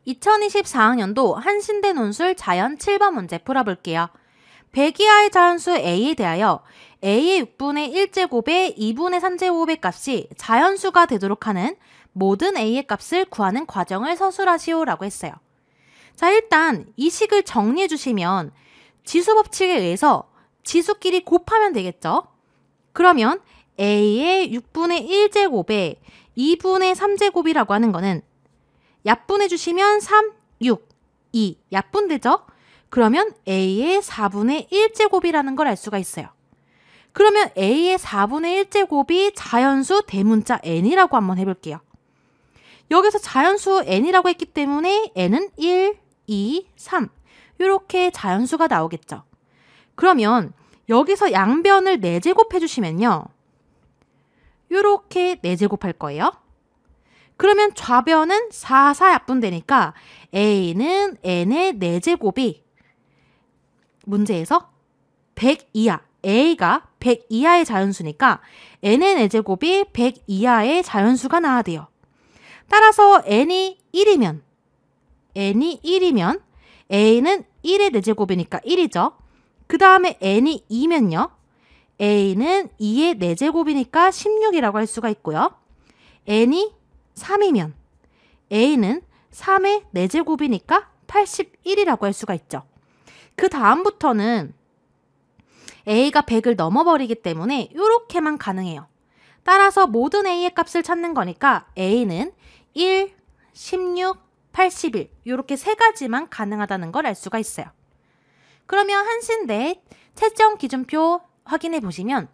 2024학년도 한신대 논술 자연 7번 문제 풀어볼게요. 100 이하의 자연수 a에 대하여 a의 6분의 1제곱의 2분의 3제곱의 값이 자연수가 되도록 하는 모든 a의 값을 구하는 과정을 서술하시오 라고 했어요. 자, 일단 이 식을 정리해 주시면 지수법칙에 의해서 지수끼리 곱하면 되겠죠? 그러면 a의 6분의 1제곱에 2분의 3제곱이라고 하는 거는 약분해 주시면 3, 6, 2 약분되죠? 그러면 a의 4분의 1제곱이라는 걸 알 수가 있어요. 그러면 a의 4분의 1제곱이 자연수 대문자 n이라고 한번 해볼게요. 여기서 자연수 n이라고 했기 때문에 n은 1, 2, 3 이렇게 자연수가 나오겠죠. 그러면 여기서 양변을 4제곱 해주시면요. 이렇게 4제곱 할 거예요. 그러면 좌변은 4, 4 약분되니까 a는 n의 4제곱이 문제에서 100 이하, a가 100 이하의 자연수니까 n의 4제곱이 100 이하의 자연수가 나와야 돼요. 따라서 n이 1이면 a는 1의 4제곱이니까 1이죠. 그 다음에 n이 2면요. a는 2의 4제곱이니까 16이라고 할 수가 있고요. n이 3이면 a는 3의 4제곱이니까 81이라고 할 수가 있죠. 그 다음부터는 a가 100을 넘어버리기 때문에 이렇게만 가능해요. 따라서 모든 a의 값을 찾는 거니까 a는 1, 16, 81 이렇게 세 가지만 가능하다는 걸 알 수가 있어요. 그러면 한신대 채점 기준표 확인해 보시면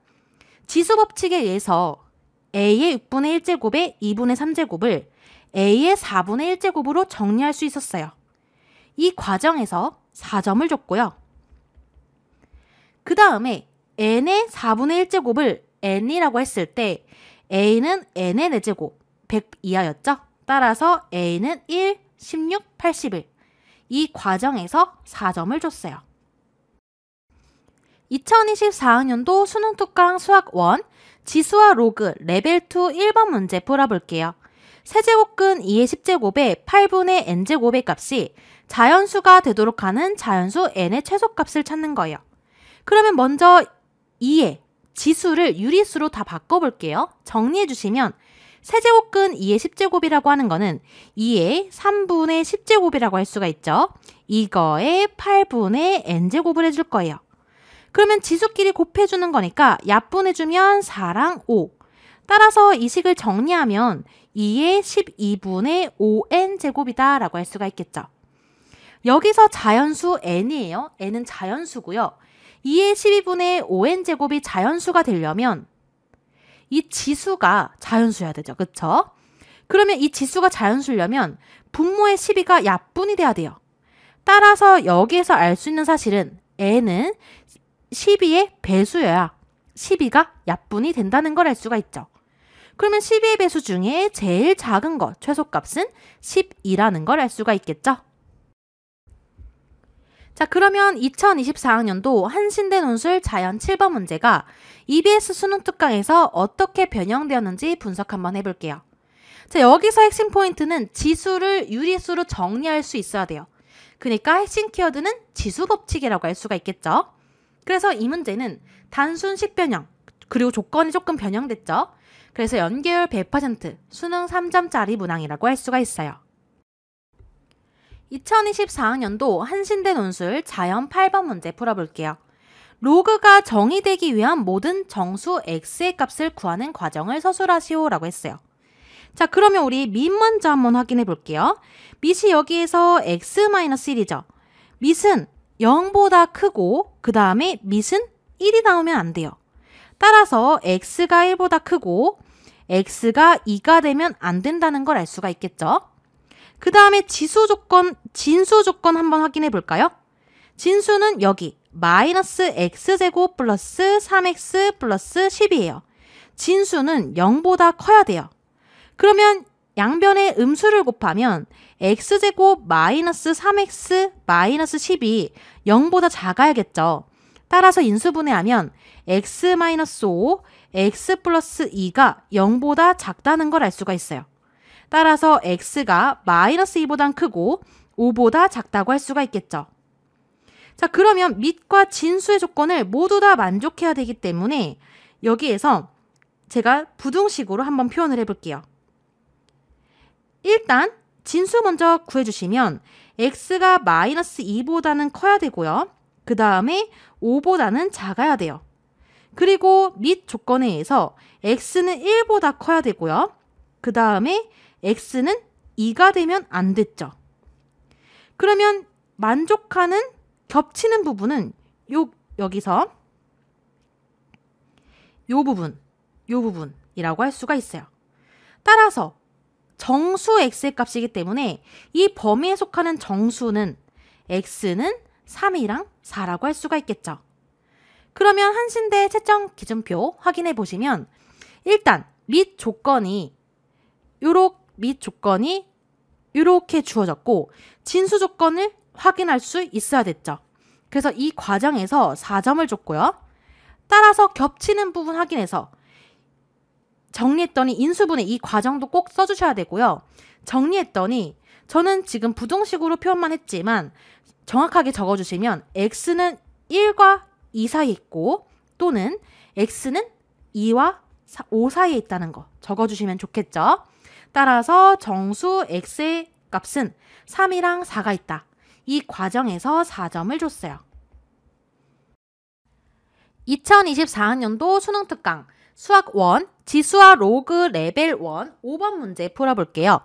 지수법칙에 의해서 a의 6분의 1제곱에 2분의 3제곱을 a의 4분의 1제곱으로 정리할 수 있었어요. 이 과정에서 4점을 줬고요. 그 다음에 n의 4분의 1제곱을 n이라고 했을 때 a는 n의 4제곱 100 이하였죠. 따라서 a는 1, 16, 81 이 과정에서 4점을 줬어요. 2024학년도 수능 특강 수학 1 지수와 로그 레벨 2 1번 문제 풀어볼게요. 세제곱근 2의 10제곱에 8분의 n제곱의 값이 자연수가 되도록 하는 자연수 n의 최소값을 찾는 거예요. 그러면 먼저 2의 지수를 유리수로 다 바꿔볼게요. 정리해 주시면 세제곱근 2의 10제곱이라고 하는 거는 2의 3분의 10제곱이라고 할 수가 있죠. 이거에 8분의 n제곱을 해줄 거예요. 그러면 지수끼리 곱해주는 거니까 약분해주면 4랑 5. 따라서 이 식을 정리하면 2의 12분의 5n제곱이다 라고 할 수가 있겠죠. 여기서 자연수 n이에요. n은 자연수고요. 2의 12분의 5n제곱이 자연수가 되려면 이 지수가 자연수여야 되죠. 그쵸? 그러면 이 지수가 자연수려면 분모의 12가 약분이 돼야 돼요. 따라서 여기에서 알 수 있는 사실은 n은 12의 배수여야 12가 약분이 된다는 걸 알 수가 있죠. 그러면 12의 배수 중에 제일 작은 것, 최소값은 12라는 걸 알 수가 있겠죠. 자, 그러면 2024학년도 한신대 논술 자연 7번 문제가 EBS 수능 특강에서 어떻게 변형되었는지 분석 한번 해볼게요. 자, 여기서 핵심 포인트는 지수를 유리수로 정리할 수 있어야 돼요. 그러니까 핵심 키워드는 지수법칙이라고 할 수가 있겠죠. 그래서 이 문제는 단순식 변형, 그리고 조건이 조금 변형됐죠. 그래서 연계율 100% 수능 3점짜리 문항이라고 할 수가 있어요. 2024학년도 한신대 논술 자연 8번 문제 풀어볼게요. 로그가 정의되기 위한 모든 정수 x의 값을 구하는 과정을 서술하시오 라고 했어요. 자, 그러면 우리 밑 먼저 한번 확인해 볼게요. 밑이 여기에서 x-1이죠. 밑은 0보다 크고 그 다음에 밑은 1이 나오면 안 돼요. 따라서 x가 1보다 크고 x가 2가 되면 안 된다는 걸 알 수가 있겠죠. 그 다음에 지수 조건, 진수 조건 한번 확인해 볼까요? 진수는 여기 마이너스 x제곱 플러스 3x 플러스 10이에요. 진수는 0보다 커야 돼요. 그러면 양변의 음수를 곱하면 x제곱 마이너스 3x 마이너스 10이 0보다 작아야겠죠. 따라서 인수분해하면 x 마이너스 5, x 플러스 2가 0보다 작다는 걸 알 수가 있어요. 따라서 x가 마이너스 2보단 크고 5보다 작다고 할 수가 있겠죠. 자, 그러면 밑과 진수의 조건을 모두 다 만족해야 되기 때문에 여기에서 제가 부등식으로 한번 표현을 해볼게요. 일단 진수 먼저 구해주시면 x가 마이너스 2보다는 커야 되고요. 그 다음에 5보다는 작아야 돼요. 그리고 밑 조건에 의해서 x는 1보다 커야 되고요. 그 다음에 x는 2가 되면 안 됐죠. 그러면 만족하는 겹치는 부분은 여기서 요 부분이라고 할 수가 있어요. 따라서 정수 x의 값이기 때문에 이 범위에 속하는 정수는 x는 3이랑 4라고 할 수가 있겠죠. 그러면 한신대 채점 기준표 확인해 보시면 일단 밑 조건이 이렇게 주어졌고 진수 조건을 확인할 수 있어야 됐죠. 그래서 이 과정에서 4점을 줬고요. 따라서 겹치는 부분 확인해서 정리했더니 인수분해 이 과정도 꼭 써주셔야 되고요. 정리했더니 저는 지금 부등식으로 표현만 했지만 정확하게 적어주시면 x는 1과 2 사이에 있고 또는 x는 2와 5 사이에 있다는 거 적어주시면 좋겠죠. 따라서 정수 x의 값은 3이랑 4가 있다. 이 과정에서 4점을 줬어요. 2024학년도 수능특강 수학 1 지수와 로그 레벨 1 5번 문제 풀어볼게요.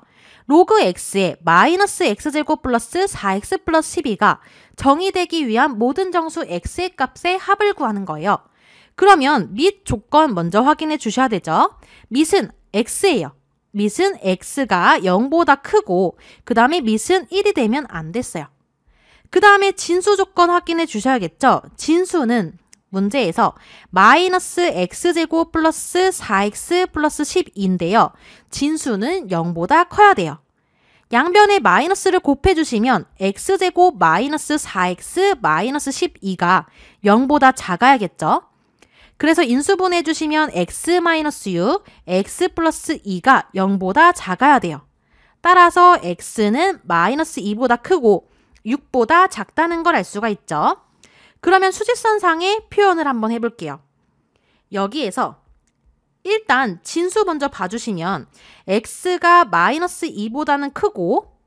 로그 x의 마이너스 x제곱 플러스 4x 플러스 12가 정의되기 위한 모든 정수 x의 값의 합을 구하는 거예요. 그러면 밑 조건 먼저 확인해 주셔야 되죠. 밑은 x예요. 밑은 x가 0보다 크고 그 다음에 밑은 1이 되면 안 됐어요. 그 다음에 진수 조건 확인해 주셔야겠죠. 진수는 문제에서 마이너스 x제곱 플러스 4x 플러스 12인데요. 진수는 0보다 커야 돼요. 양변에 마이너스를 곱해주시면 x제곱 마이너스 4x 마이너스 12가 0보다 작아야겠죠. 그래서 인수분해 주시면 x 마이너스 6, x 플러스 2가 0보다 작아야 돼요. 따라서 x는 마이너스 2보다 크고 6보다 작다는 걸 알 수가 있죠. 그러면 수직선상의 표현을 한번 해볼게요. 여기에서 일단 진수 먼저 봐주시면 x가 마이너스 2보다는 크고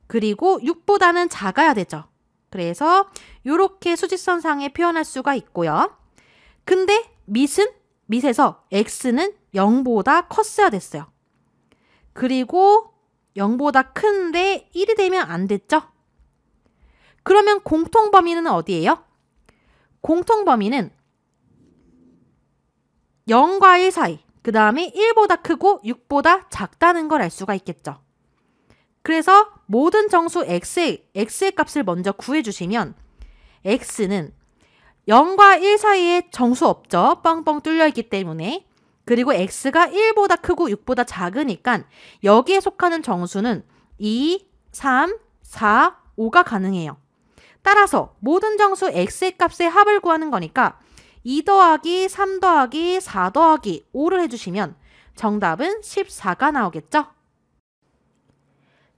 그리고 6보다는 작아야 되죠. 그래서 이렇게 수직선상에 표현할 수가 있고요. 근데 밑에서 x는 0보다 컸어야 됐어요. 그리고 0보다 큰데 1이 되면 안 됐죠? 그러면 공통범위는 어디예요? 공통범위는 0과 1 사이, 그 다음에 1보다 크고 6보다 작다는 걸 알 수가 있겠죠. 그래서 모든 정수 x의 값을 먼저 구해주시면 x는 0과 1 사이에 정수 없죠. 뻥뻥 뚫려 있기 때문에. 그리고 x가 1보다 크고 6보다 작으니까 여기에 속하는 정수는 2, 3, 4, 5가 가능해요. 따라서 모든 정수 x의 값의 합을 구하는 거니까 2 더하기 3 더하기 4 더하기 5를 해주시면 정답은 14가 나오겠죠?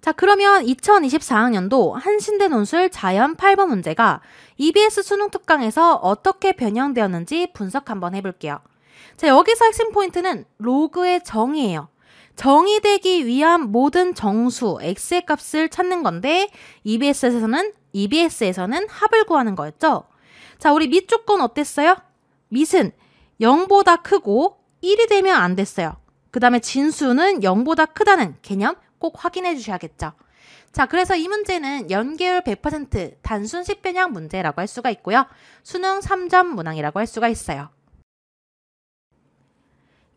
자, 그러면 2024학년도 한신대 논술 자연 8번 문제가 EBS 수능 특강에서 어떻게 변형되었는지 분석 한번 해볼게요. 자, 여기서 핵심 포인트는 로그의 정의예요. 정의되기 위한 모든 정수 x의 값을 찾는 건데 EBS에서는 합을 구하는 거였죠. 자, 우리 밑 조건 어땠어요? 밑은 0보다 크고 1이 되면 안 됐어요. 그 다음에 진수는 0보다 크다는 개념 꼭 확인해 주셔야겠죠. 자, 그래서 이 문제는 연계율 100% 단순 식변형 문제라고 할 수가 있고요. 수능 3점 문항이라고 할 수가 있어요.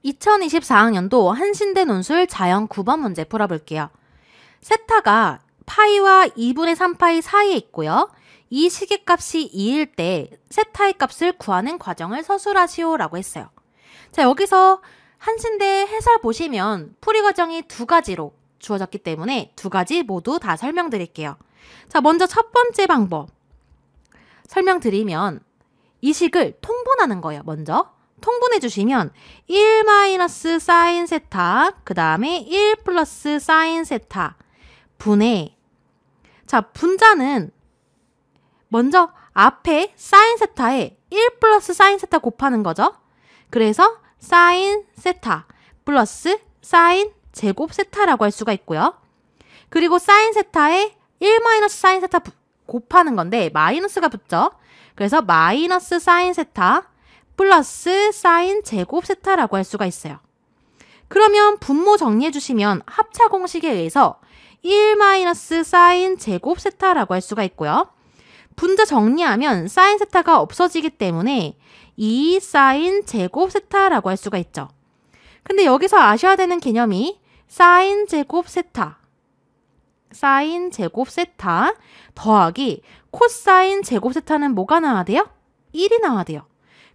2024학년도 한신대 논술 자연 9번 문제 풀어볼게요. 세타가 파이와 2분의 3파이 사이에 있고요. 이 시계값이 2일 때 세타의 값을 구하는 과정을 서술하시오 라고 했어요. 자, 여기서 한신대 해설 보시면 풀이 과정이 두 가지로 주어졌기 때문에 두 가지 모두 다 설명드릴게요. 자, 먼저 첫 번째 방법 설명드리면 이 식을 통분하는 거예요. 먼저 통분해 주시면 1 마이너스 사인 세타, 그 다음에 1 플러스 사인 세타 분의, 자, 분자는 먼저 앞에 사인 세타에 1 플러스 사인 세타 곱하는 거죠. 그래서 사인 세타 플러스 사인 제곱 세타라고 할 수가 있고요. 그리고 사인 세타에 1 마이너스 사인 세타 곱하는 건데 마이너스가 붙죠. 그래서 마이너스 사인 세타 플러스 사인 제곱 세타라고 할 수가 있어요. 그러면 분모 정리해 주시면 합차 공식에 의해서 1 마이너스 사인 제곱 세타라고 할 수가 있고요. 분자 정리하면 사인 세타가 없어지기 때문에 2 사인 제곱 세타라고 할 수가 있죠. 근데 여기서 아셔야 되는 개념이 사인 제곱 세타 더하기 코사인 제곱 세타는 뭐가 나와야 돼요? 1이 나와야 돼요.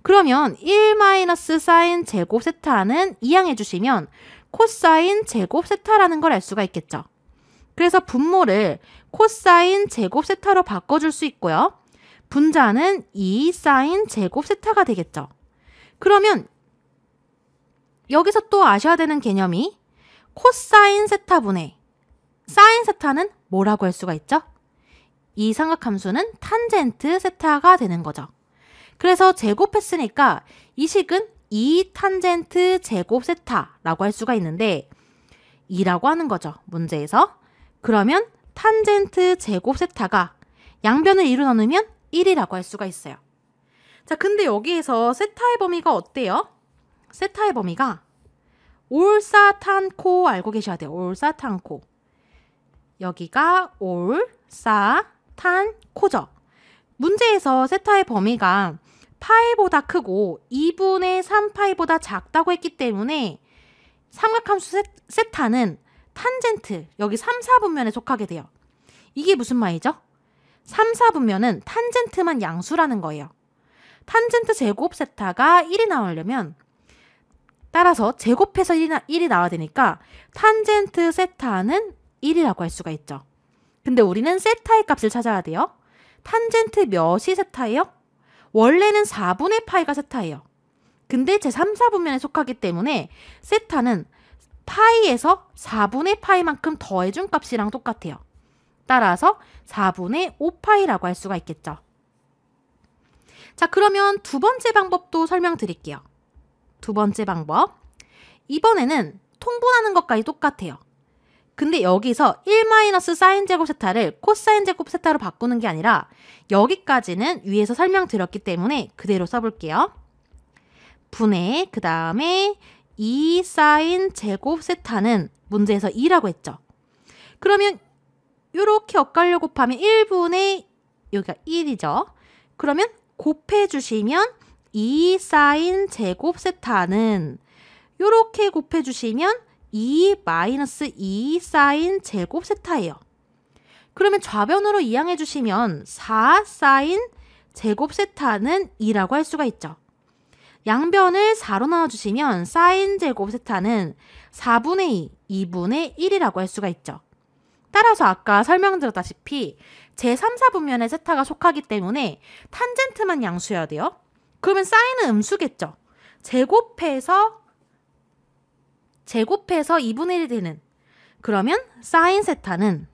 그러면 1 마이너스 사인 제곱 세타는 이항해 주시면 코사인 제곱 세타라는 걸 알 수가 있겠죠. 그래서 분모를 코사인 제곱 세타로 바꿔줄 수 있고요. 분자는 2 사인 제곱 세타가 되겠죠. 그러면 여기서 또 아셔야 되는 개념이 코사인 세타분의 사인 세타는 뭐라고 할 수가 있죠? 이 삼각함수는 탄젠트 세타가 되는 거죠. 그래서 제곱했으니까 이 식은 2 탄젠트 제곱 세타라고 할 수가 있는데 2라고 하는 거죠. 문제에서. 그러면 탄젠트 제곱 세타가 양변을 2로 나누면 1이라고 할 수가 있어요. 자, 근데 여기에서 세타의 범위가 어때요? 세타의 범위가 올사탄코 알고 계셔야 돼요. 올사탄코. 여기가 올사탄코죠. 문제에서 세타의 범위가 파이보다 크고 2분의 3파이보다 작다고 했기 때문에 삼각함수 세타는 탄젠트, 여기 3, 4분면에 속하게 돼요. 이게 무슨 말이죠? 3, 4분면은 탄젠트만 양수라는 거예요. 탄젠트 제곱 세타가 1이 나오려면 따라서 제곱해서 1이 나와야 되니까 탄젠트 세타는 1이라고 할 수가 있죠. 근데 우리는 세타의 값을 찾아야 돼요. 탄젠트 몇이 세타예요? 원래는 4분의 파이가 세타예요. 근데 제 3, 4분면에 속하기 때문에 세타는 파이에서 4분의 파이만큼 더해준 값이랑 똑같아요. 따라서 4분의 5파이라고 할 수가 있겠죠. 자, 그러면 두 번째 방법도 설명드릴게요. 두 번째 방법. 이번에는 통분하는 것까지 똑같아요. 근데 여기서 1 마이너스 사인 제곱 세타를 코사인 제곱 세타로 바꾸는 게 아니라 여기까지는 위에서 설명드렸기 때문에 그대로 써볼게요. 분의 그 다음에 2 사인 제곱 세타는 문제에서 2라고 했죠. 그러면 이렇게 엇갈려 곱하면 1분의 여기가 1이죠. 그러면 곱해주시면 2 사인 제곱 세타는 이렇게 곱해주시면 2 마이너스 2 사인 제곱 세타예요. 그러면 좌변으로 이항해 주시면 4 사인 제곱 세타는 2라고 할 수가 있죠. 양변을 4로 나눠주시면 사인 제곱 세타는 4분의 2, 2분의 1이라고 할 수가 있죠. 따라서 아까 설명드렸다시피 제3, 4분면에 세타가 속하기 때문에 탄젠트만 양수여야 돼요. 그러면 사인은 음수겠죠. 제곱해서 2분의 1이 되는, 그러면 사인 세타는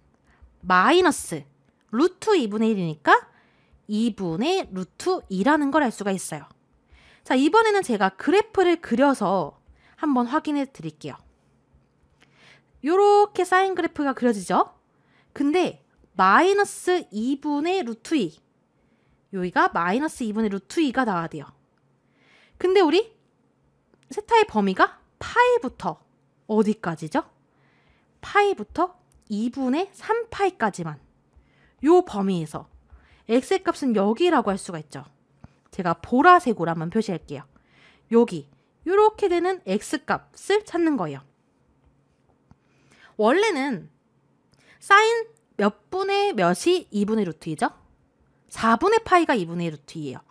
마이너스 루트 2분의 1이니까 2분의 루트 2라는 걸 알 수가 있어요. 자, 이번에는 제가 그래프를 그려서 한번 확인해 드릴게요. 요렇게 사인 그래프가 그려지죠? 근데 마이너스 2분의 루트 2, 여기가 마이너스 2분의 루트 2가 나와야 돼요. 근데 우리 세타의 범위가 파이부터 어디까지죠? 파이부터 2분의 3파이까지만, 요 범위에서 x의 값은 여기라고 할 수가 있죠. 제가 보라색으로 한번 표시할게요. 여기 이렇게 되는 x값을 찾는 거예요. 원래는 사인 몇 분의 몇이 2분의 루트 2죠? 4분의 파이가 2분의 루트 2예요.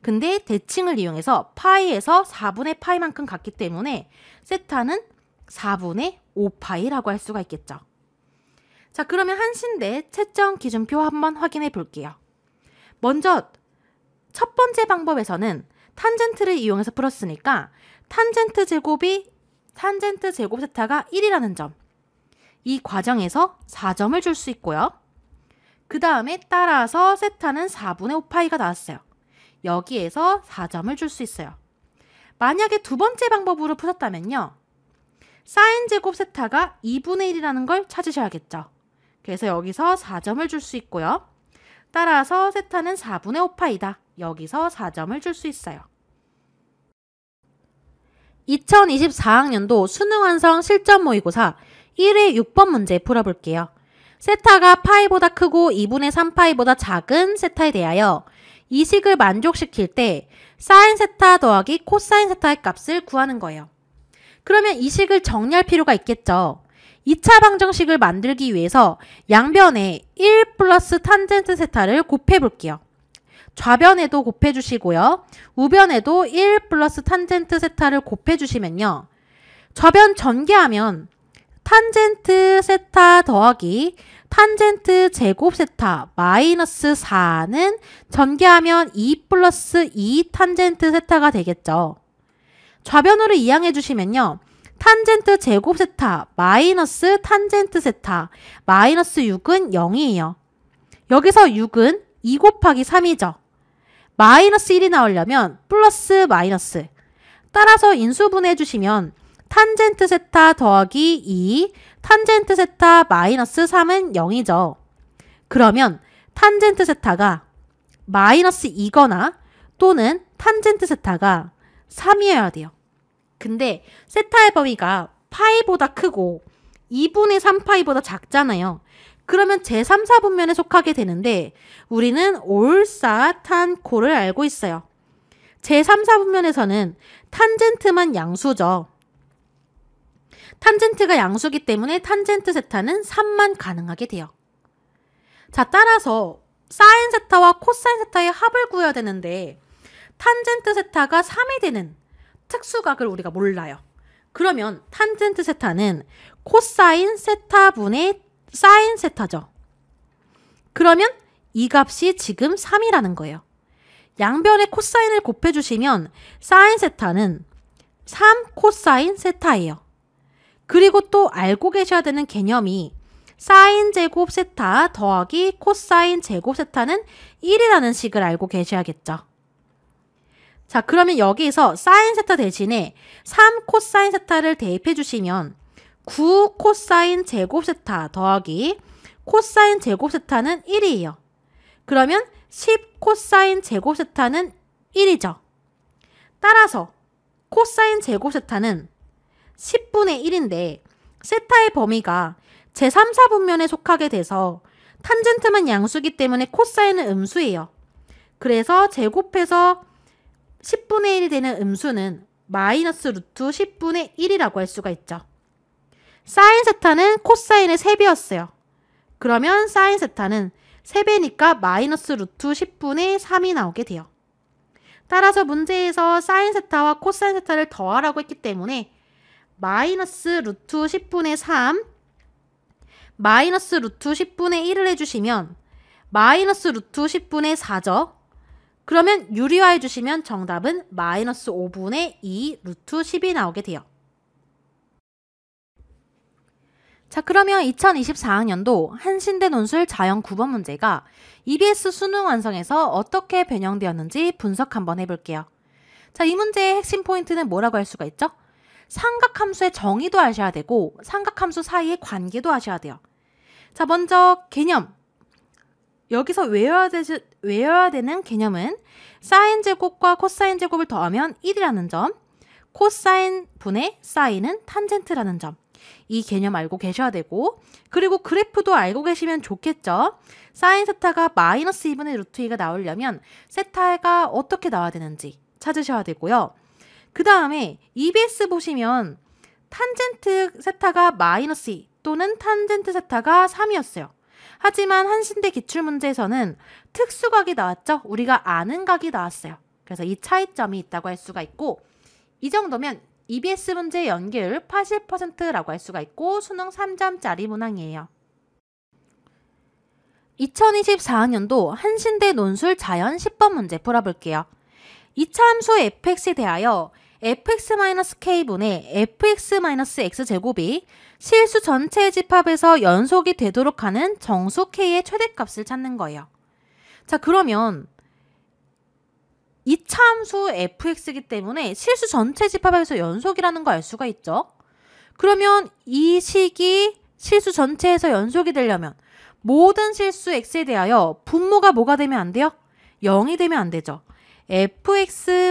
근데 대칭을 이용해서 파이에서 4분의 파이만큼 같기 때문에 세타는 4분의 5파이라고 할 수가 있겠죠. 자, 그러면 한신대 채점 기준표 한번 확인해 볼게요. 먼저 첫 번째 방법에서는 탄젠트를 이용해서 풀었으니까 탄젠트 제곱 세타가 1이라는 점. 이 과정에서 4점을 줄 수 있고요. 그 다음에 따라서 세타는 4분의 5파이가 나왔어요. 여기에서 4점을 줄 수 있어요. 만약에 두 번째 방법으로 푸셨다면요. 사인 제곱 세타가 2분의 1이라는 걸 찾으셔야겠죠. 그래서 여기서 4점을 줄 수 있고요. 따라서 세타는 4분의 5파이다. 여기서 4점을 줄 수 있어요. 2024학년도 수능완성 실전 모의고사 1회 6번 문제 풀어볼게요. 세타가 파이보다 크고 2분의 3파이보다 작은 세타에 대하여 이 식을 만족시킬 때 사인 세타 더하기 코사인 세타의 값을 구하는 거예요. 그러면 이 식을 정리할 필요가 있겠죠. 2차 방정식을 만들기 위해서 양변에 1 플러스 탄젠트 세타를 곱해볼게요. 좌변에도 곱해주시고요. 우변에도 1 플러스 탄젠트 세타를 곱해주시면요. 좌변 전개하면 탄젠트 세타 더하기 탄젠트 제곱 세타 마이너스 4는 전개하면 2 플러스 2 탄젠트 세타가 되겠죠. 좌변으로 이항해 주시면요. 탄젠트 제곱 세타 마이너스 탄젠트 세타 마이너스 6은 0이에요. 여기서 6은 2 곱하기 3이죠. 마이너스 1이 나오려면 플러스 마이너스. 따라서 인수분해 주시면 탄젠트 세타 더하기 2 탄젠트 세타 마이너스 3은 0이죠. 그러면 탄젠트 세타가 마이너스 2거나 또는 탄젠트 세타가 3이어야 돼요. 근데 세타의 범위가 파이보다 크고 2분의 3파이보다 작잖아요. 그러면 제3, 4분면에 속하게 되는데 우리는 올사탄코를 알고 있어요. 제3, 4분면에서는 탄젠트만 양수죠. 탄젠트가 양수기 때문에 탄젠트 세타는 3만 가능하게 돼요. 자, 따라서 사인 세타와 코사인 세타의 합을 구해야 되는데 탄젠트 세타가 3이 되는 특수각을 우리가 몰라요. 그러면 탄젠트 세타는 코사인 세타분의 사인 세타죠. 그러면 이 값이 지금 3이라는 거예요. 양변에 코사인을 곱해주시면 사인 세타는 3 코사인 세타예요. 그리고 또 알고 계셔야 되는 개념이 사인 제곱 세타 더하기 코사인 제곱 세타는 1이라는 식을 알고 계셔야겠죠. 자, 그러면 여기서 사인 세타 대신에 3 코사인 세타를 대입해 주시면 9 코사인 제곱 세타 더하기 코사인 제곱 세타는 1이에요. 그러면 10 코사인 제곱 세타는 1이죠. 따라서 코사인 제곱 세타는 10분의 1인데 세타의 범위가 제3, 4분면에 속하게 돼서 탄젠트만 양수기 때문에 코사인은 음수예요. 그래서 제곱해서 10분의 1이 되는 음수는 마이너스 루트 10분의 1이라고 할 수가 있죠. 사인 세타는 코사인의 3배였어요. 그러면 사인 세타는 3배니까 마이너스 루트 10분의 3이 나오게 돼요. 따라서 문제에서 사인 세타와 코사인 세타를 더하라고 했기 때문에 마이너스 루트 10분의 3 마이너스 루트 10분의 1을 해주시면 마이너스 루트 10분의 4죠. 그러면 유리화해 주시면 정답은 마이너스 5분의 2 루트 10이 나오게 돼요. 자, 그러면 2024학년도 한신대 논술 자연 9번 문제가 EBS 수능 완성에서 어떻게 변형되었는지 분석 한번 해볼게요. 자, 이 문제의 핵심 포인트는 뭐라고 할 수가 있죠? 삼각함수의 정의도 아셔야 되고 삼각함수 사이의 관계도 아셔야 돼요. 자, 먼저 개념. 여기서 외워야 되는 개념은 사인 제곱과 코사인 제곱을 더하면 1이라는 점, 코사인 분의 사인은 탄젠트라는 점. 이 개념 알고 계셔야 되고, 그리고 그래프도 알고 계시면 좋겠죠. 사인 세타가 마이너스 2분의 루트 2가 나오려면 세타가 어떻게 나와야 되는지 찾으셔야 되고요. 그 다음에 EBS 보시면 탄젠트 세타가 마이너스 2 또는 탄젠트 세타가 3이었어요. 하지만 한신대 기출문제에서는 특수각이 나왔죠. 우리가 아는 각이 나왔어요. 그래서 이 차이점이 있다고 할 수가 있고, 이 정도면 EBS 문제 연계율 80%라고 할 수가 있고 수능 3점짜리 문항이에요. 2024학년도 한신대 논술 자연 10번 문제 풀어볼게요. 이차 함수 fx에 대하여 fx-k분의 fx-x제곱이 실수 전체의 집합에서 연속이 되도록 하는 정수 k의 최대값을 찾는 거예요. 자, 그러면 이차 함수 fx이기 때문에 실수 전체 집합에서 연속이라는 거 알 수가 있죠. 그러면 이 식이 실수 전체에서 연속이 되려면 모든 실수 x에 대하여 분모가 뭐가 되면 안 돼요? 0이 되면 안 되죠.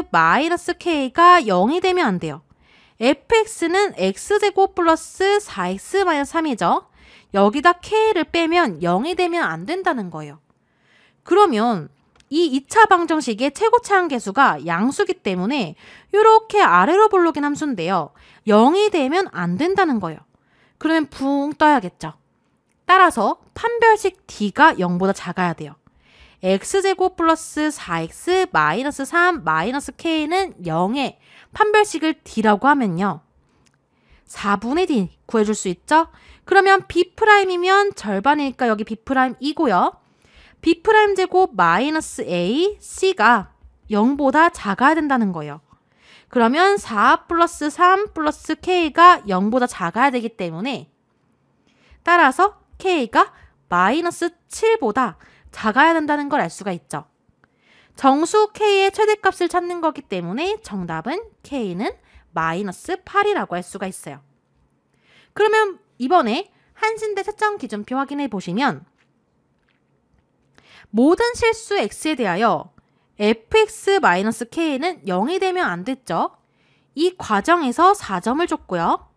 fx-k가 0이 되면 안 돼요. fx는 x제곱 플러스 4x-3이죠. 여기다 k를 빼면 0이 되면 안 된다는 거예요. 그러면 이 2차 방정식의 최고차 함계수가 양수기 때문에 이렇게 아래로 볼록인 함수인데요. 0이 되면 안 된다는 거예요. 그러면 붕 떠야겠죠. 따라서 판별식 d가 0보다 작아야 돼요. x제곱 플러스 4x 마이너스 3 마이너스 k는 0의 판별식을 d라고 하면요. 4분의 d 구해줄 수 있죠? 그러면 b'이면 절반이니까 여기 b'이고요. b'제곱 마이너스 a, c가 0보다 작아야 된다는 거예요. 그러면 4 플러스 3 플러스 k가 0보다 작아야 되기 때문에 따라서 k가 마이너스 7보다 작아야 된다는 걸 알 수가 있죠. 정수 k의 최대값을 찾는 거기 때문에 정답은 k는 마이너스 8이라고 할 수가 있어요. 그러면 이번에 한신대 채점 기준표 확인해 보시면 모든 실수 x에 대하여 fx-k는 0이 되면 안 됐죠. 이 과정에서 4점을 줬고요.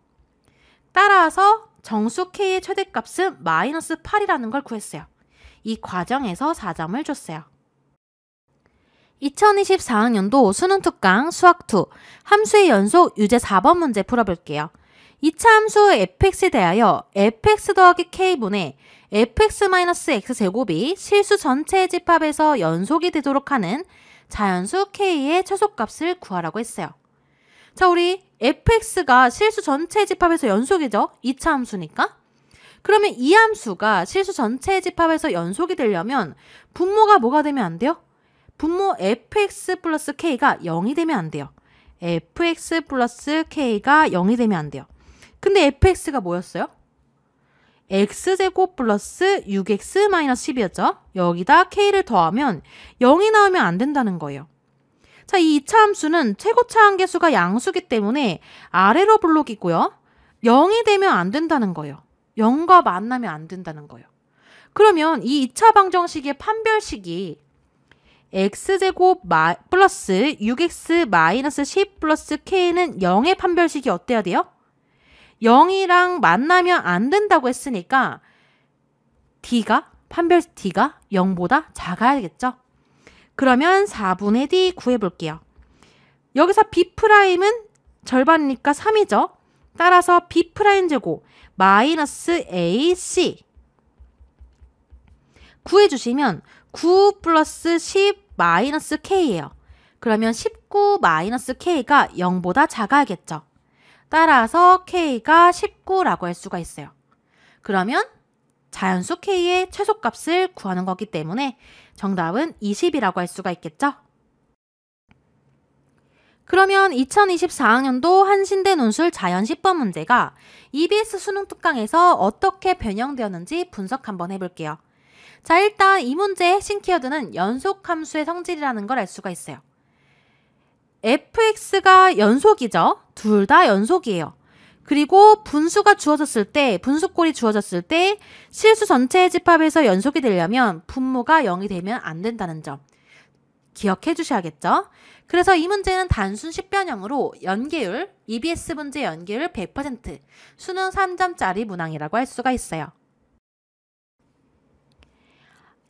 따라서 정수 k의 최대값은 마이너스 8이라는 걸 구했어요. 이 과정에서 4점을 줬어요. 2024학년도 수능 특강 수학2 함수의 연속 유제 4번 문제 풀어볼게요. 2차 함수 fx에 대하여 fx 더하기 k분의 fx-x제곱이 실수 전체의 집합에서 연속이 되도록 하는 자연수 k의 최소값을 구하라고 했어요. 자, 우리 fx가 실수 전체의 집합에서 연속이죠? 2차 함수니까. 그러면 이 함수가 실수 전체의 집합에서 연속이 되려면 분모가 뭐가 되면 안 돼요? 분모 fx 플러스 k가 0이 되면 안 돼요. fx 플러스 k가 0이 되면 안 돼요. 근데 fx가 뭐였어요? x제곱 플러스 6x-10이었죠? 여기다 k를 더하면 0이 나오면 안 된다는 거예요. 자, 이 2차 함수는 최고차 함계수가 양수기 때문에 아래로 블록이고요. 0이 되면 안 된다는 거예요. 0과 만나면 안 된다는 거예요. 그러면 이 2차 방정식의 판별식이 x제곱 플러스 6x-10 플러스 k는 0의 판별식이 어때야 돼요? 0이랑 만나면 안 된다고 했으니까 판별식 d가 0보다 작아야겠죠? 그러면 4분의 d 구해볼게요. 여기서 b'은 절반이니까 3이죠? 따라서 b'제곱 마이너스 ac 구해주시면 9 플러스 10 마이너스 k예요. 그러면 19 마이너스 k가 0보다 작아야겠죠? 따라서 k가 19라고 할 수가 있어요. 그러면 자연수 k의 최소값을 구하는 거기 때문에 정답은 20이라고 할 수가 있겠죠? 그러면 2024학년도 한신대 논술 자연 10번 문제가 EBS 수능 특강에서 어떻게 변형되었는지 분석 한번 해볼게요. 자, 일단 이 문제의 핵심 키워드는 연속함수의 성질이라는 걸 알 수가 있어요. fx가 연속이죠. 둘 다 연속이에요. 그리고 분수가 주어졌을 때, 분수꼴이 주어졌을 때 실수 전체의 집합에서 연속이 되려면 분모가 0이 되면 안 된다는 점 기억해 주셔야겠죠. 그래서 이 문제는 단순 10변형으로 연계율, EBS 문제 연계율 100%, 수능 3점짜리 문항이라고 할 수가 있어요.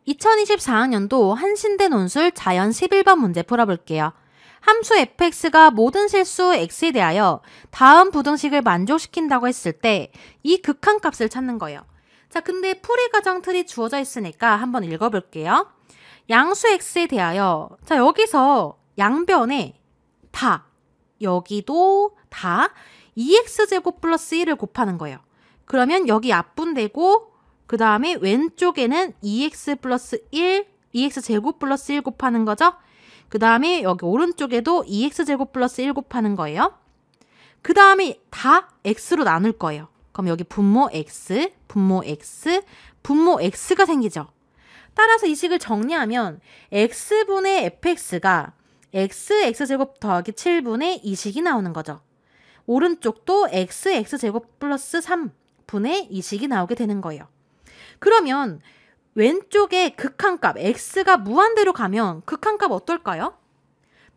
2024학년도 한신대 논술 자연 11번 문제 풀어볼게요. 함수 fx가 모든 실수 x에 대하여 다음 부등식을 만족시킨다고 했을 때 이 극한값을 찾는 거예요. 자, 근데 풀이 과정 틀이 주어져 있으니까 한번 읽어볼게요. 양수 x에 대하여, 자, 여기서 양변에 다, 여기도 다 2x제곱 플러스 1을 곱하는 거예요. 그러면 여기 앞분되고 그 다음에 왼쪽에는 2x 플러스 1, 2x제곱 플러스 1 곱하는 거죠. 그 다음에 여기 오른쪽에도 2x제곱 플러스 1 곱하는 거예요. 그 다음에 다 x로 나눌 거예요. 그럼 여기 분모 x, 분모 x, 분모 x가 생기죠. 따라서 이 식을 정리하면 x분의 fx가 x제곱 더하기 7분의 2식이 나오는 거죠. 오른쪽도 x제곱 플러스 3분의 2식이 나오게 되는 거예요. 그러면 왼쪽에 극한값 x가 무한대로 가면 극한값 어떨까요?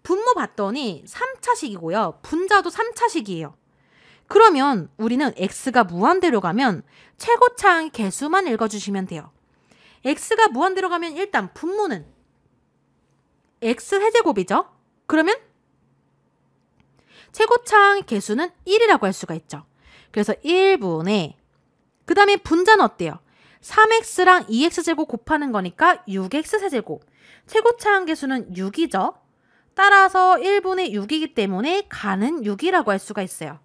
분모 봤더니 3차식이고요. 분자도 3차식이에요. 그러면 우리는 x가 무한대로 가면 최고차항 개수만 읽어주시면 돼요. x가 무한대로 가면 일단 분모는 x세제곱이죠. 그러면 최고차항 개수는 1이라고 할 수가 있죠. 그래서 1분의 그 다음에 분자는 어때요? 3x랑 2x제곱 곱하는 거니까 6x세제곱. 최고차항 개수는 6이죠. 따라서 1분의 6이기 때문에 가는 6이라고 할 수가 있어요.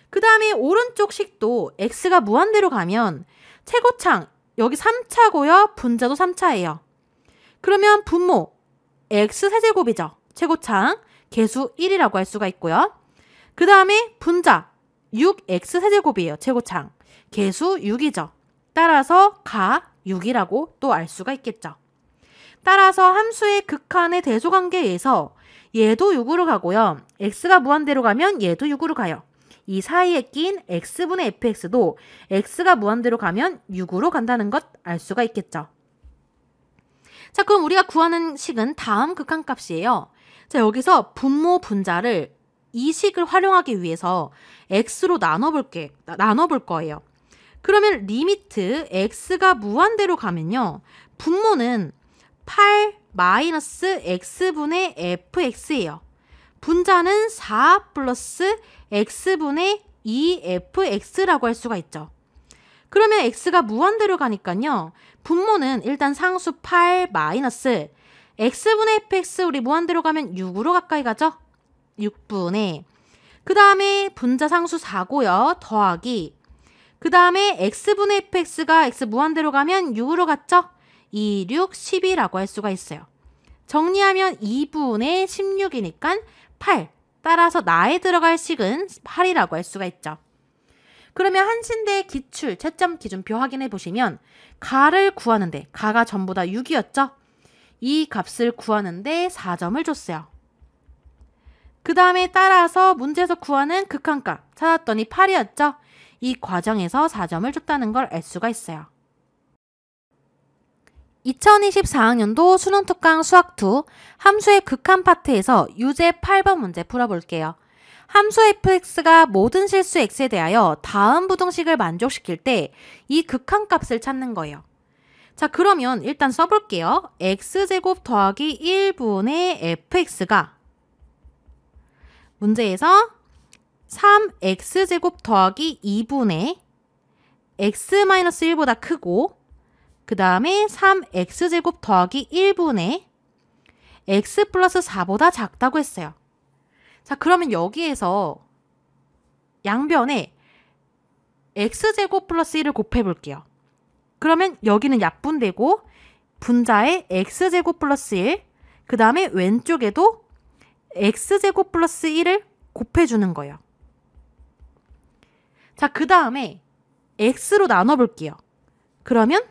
그 다음에 오른쪽 식도 x가 무한대로 가면 최고차항 여기 3차고요. 분자도 3차예요. 그러면 분모 x세제곱이죠. 최고차항 개수 1이라고 할 수가 있고요. 그 다음에 분자 6x세제곱이에요. 최고차항 개수 6이죠. 따라서 가 6이라고 또 알 수가 있겠죠. 따라서 함수의 극한의 대소관계에 의해서 얘도 6으로 가고요. x가 무한대로 가면 얘도 6으로 가요. 이 사이에 낀 x분의 fx도 x가 무한대로 가면 6으로 간다는 것 알 수가 있겠죠. 자, 그럼 우리가 구하는 식은 다음 극한값이에요. 자, 여기서 분모 분자를 이 식을 활용하기 위해서 x로 나눠볼 거예요. 그러면 리미트 x가 무한대로 가면요. 분모는 8 마이너스 x분의 fx예요. 분자는 4 플러스 x분의 2fx라고 할 수가 있죠. 그러면 x가 무한대로 가니까요. 분모는 일단 상수 8 마이너스 x분의 fx 우리 무한대로 가면 6으로 가까이 가죠. 6분의 그 다음에 분자 상수 4고요. 더하기 그 다음에 x분의 fx가 x 무한대로 가면 6으로 갔죠. 2, 6, 12라고 할 수가 있어요. 정리하면 2분의 16이니까 8. 따라서 나에 들어갈 식은 8이라고 할 수가 있죠. 그러면 한신대 기출 채점 기준표 확인해 보시면 가를 구하는데 가가 전부 다 6이었죠. 이 값을 구하는데 4점을 줬어요. 그 다음에 따라서 문제에서 구하는 극한값 찾았더니 8이었죠. 이 과정에서 4점을 줬다는 걸 알 수가 있어요. 2024학년도 수능특강 수학2 함수의 극한 파트에서 유제 8번 문제 풀어볼게요. 함수 fx가 모든 실수 x에 대하여 다음 부등식을 만족시킬 때 이 극한값을 찾는 거예요. 자, 그러면 일단 써볼게요. x제곱 더하기 1분의 fx가 문제에서 3x제곱 더하기 2분의 x-1보다 크고 그 다음에 3x제곱 더하기 1분의 x 플러스 4보다 작다고 했어요. 자, 그러면 여기에서 양변에 x제곱 플러스 1을 곱해볼게요. 그러면 여기는 약분되고 분자에 x제곱 플러스 1, 그 다음에 왼쪽에도 x제곱 플러스 1을 곱해주는 거예요. 자, 그 다음에 x로 나눠볼게요. 그러면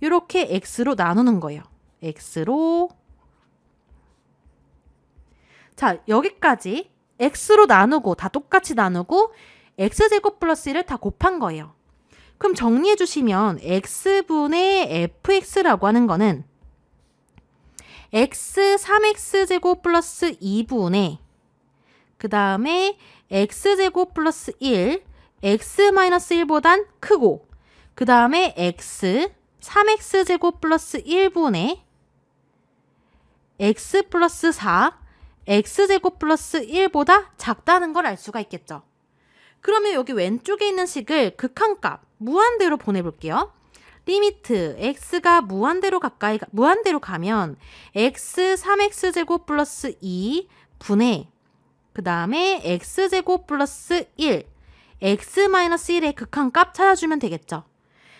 이렇게 x로 나누는 거예요. x로. 자, 여기까지 x로 나누고 다 똑같이 나누고 x제곱 플러스 1을 다 곱한 거예요. 그럼 정리해 주시면 x분의 fx라고 하는 거는 x 3x제곱 플러스 2분의 그 다음에 x제곱 플러스 1 x-1보단 크고 그 다음에 x 3x제곱 플러스 1분의 x 플러스 4 x제곱 플러스 1보다 작다는 걸 알 수가 있겠죠. 그러면 여기 왼쪽에 있는 식을 극한값 무한대로 보내볼게요. 리미트 x가 무한대로 가면 x 3x제곱 플러스 2 분의 그 다음에 x제곱 플러스 1 x-1의 극한값 찾아주면 되겠죠.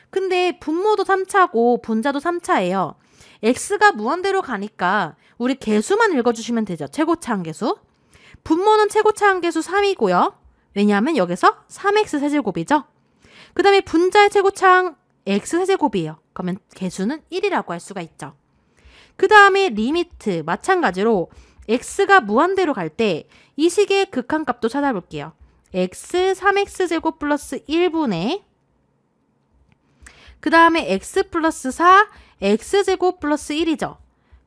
근데 분모도 3차고 분자도 3차예요. x가 무한대로 가니까 우리 개수만 읽어주시면 되죠. 최고차항계수. 분모는 최고차항계수 3이고요. 왜냐하면 여기서 3x 세제곱이죠. 그 다음에 분자의 최고차항 x 세제곱이에요. 그러면 개수는 1이라고 할 수가 있죠. 그 다음에 리미트 마찬가지로 x가 무한대로 갈 때 이 식의 극한값도 찾아볼게요. x 3x제곱 플러스 1분의 그 다음에 x 플러스 4 x제곱 플러스 1이죠.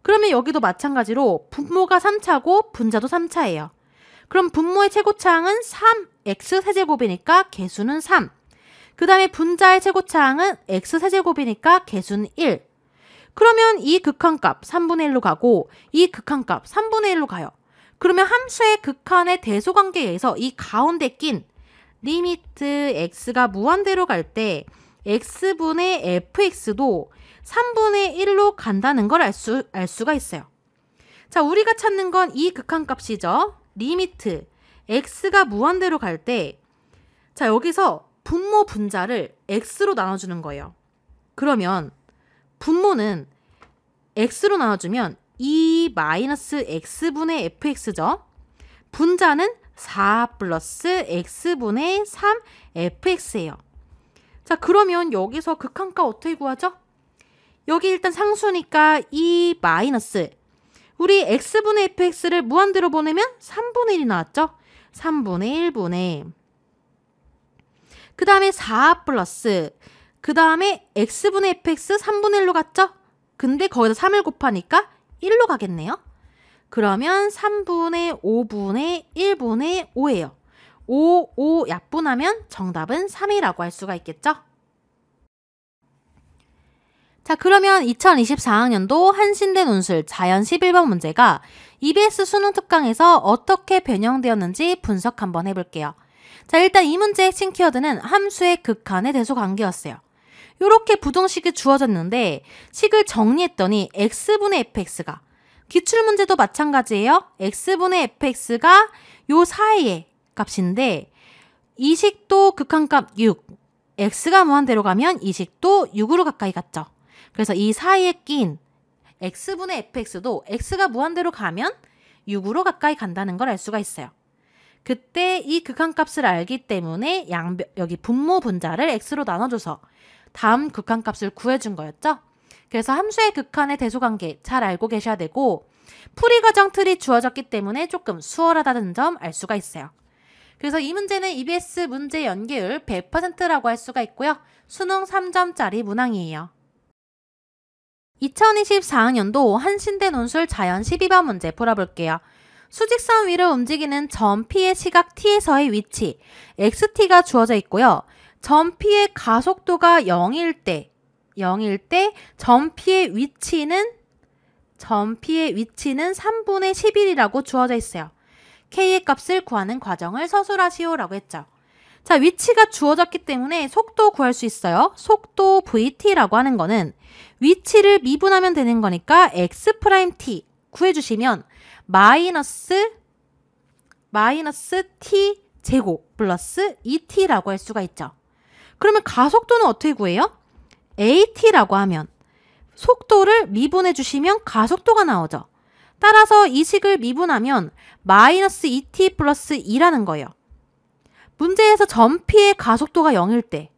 그러면 여기도 마찬가지로 분모가 3차고 분자도 3차예요. 그럼 분모의 최고차항은 3x 세제곱이니까 개수는 3. 그 다음에 분자의 최고차항은 x 세제곱이니까 개수는 1. 그러면 이 극한값 3분의 1로 가고 이 극한값 3분의 1로 가요. 그러면 함수의 극한의 대소관계에서 이 가운데 낀 리미트 x가 무한대로 갈 때 x분의 fx도 3분의 1로 간다는 걸 알 수가 있어요. 자, 우리가 찾는 건 이 극한값이죠. 리미트 x가 무한대로 갈 때 자, 여기서 분모 분자를 x로 나눠주는 거예요. 그러면 분모는 x로 나눠주면 2 마이너스 x분의 fx죠. 분자는 4 플러스 x분의 3 fx예요. 자, 그러면 여기서 극한값 어떻게 구하죠? 여기 일단 상수니까 2 마이너스 우리 x분의 fx를 무한대로 보내면 3분의 1이 나왔죠? 3분의 1분의 그 다음에 4 플러스 그 다음에 x분의 fx 3분의 1로 갔죠? 근데 거기다 3을 곱하니까 1로 가겠네요. 그러면 3분의 5분의 1분의 5예요. 5 약분하면 정답은 3이라고 할 수가 있겠죠? 자, 그러면 2024학년도 한신대 논술 자연 11번 문제가 EBS 수능 특강에서 어떻게 변형되었는지 분석 한번 해볼게요. 자, 일단 이 문제의 핵심 키워드는 함수의 극한의 대소관계였어요. 요렇게 부등식이 주어졌는데 식을 정리했더니 x분의 fx가 기출문제도 마찬가지예요. x분의 fx가 요 사이의 값인데 이 식도 극한값 6, x가 무한대로 가면 이 식도 6으로 가까이 갔죠. 그래서 이 사이에 낀 x분의 fx도 x가 무한대로 가면 6으로 가까이 간다는 걸 알 수가 있어요. 그때 이 극한값을 알기 때문에 여기 분모 분자를 x로 나눠줘서 다음 극한값을 구해준 거였죠. 그래서 함수의 극한의 대소관계 잘 알고 계셔야 되고 풀이과정 틀이 주어졌기 때문에 조금 수월하다는 점 알 수가 있어요. 그래서 이 문제는 EBS 문제 연계율 100%라고 할 수가 있고요. 수능 3점짜리 문항이에요. 2024학년도 한신대 논술 자연 12번 문제 풀어볼게요. 수직선 위를 움직이는 점 P의 시각 T에서의 위치 XT가 주어져 있고요. 점 P의 가속도가 0일 때 점 P의 위치는 3분의 11이라고 주어져 있어요. K의 값을 구하는 과정을 서술하시오라고 했죠. 자, 위치가 주어졌기 때문에 속도 구할 수 있어요. 속도 VT라고 하는 거는 위치를 미분하면 되는 거니까 X'T 구해주시면 마이너스 T 제곱 플러스 2T라고 할 수가 있죠. 그러면 가속도는 어떻게 구해요? AT라고 하면 속도를 미분해 주시면 가속도가 나오죠. 따라서 이 식을 미분하면 마이너스 2T 플러스 2라는 거예요. 문제에서 점 P의 가속도가 0일 때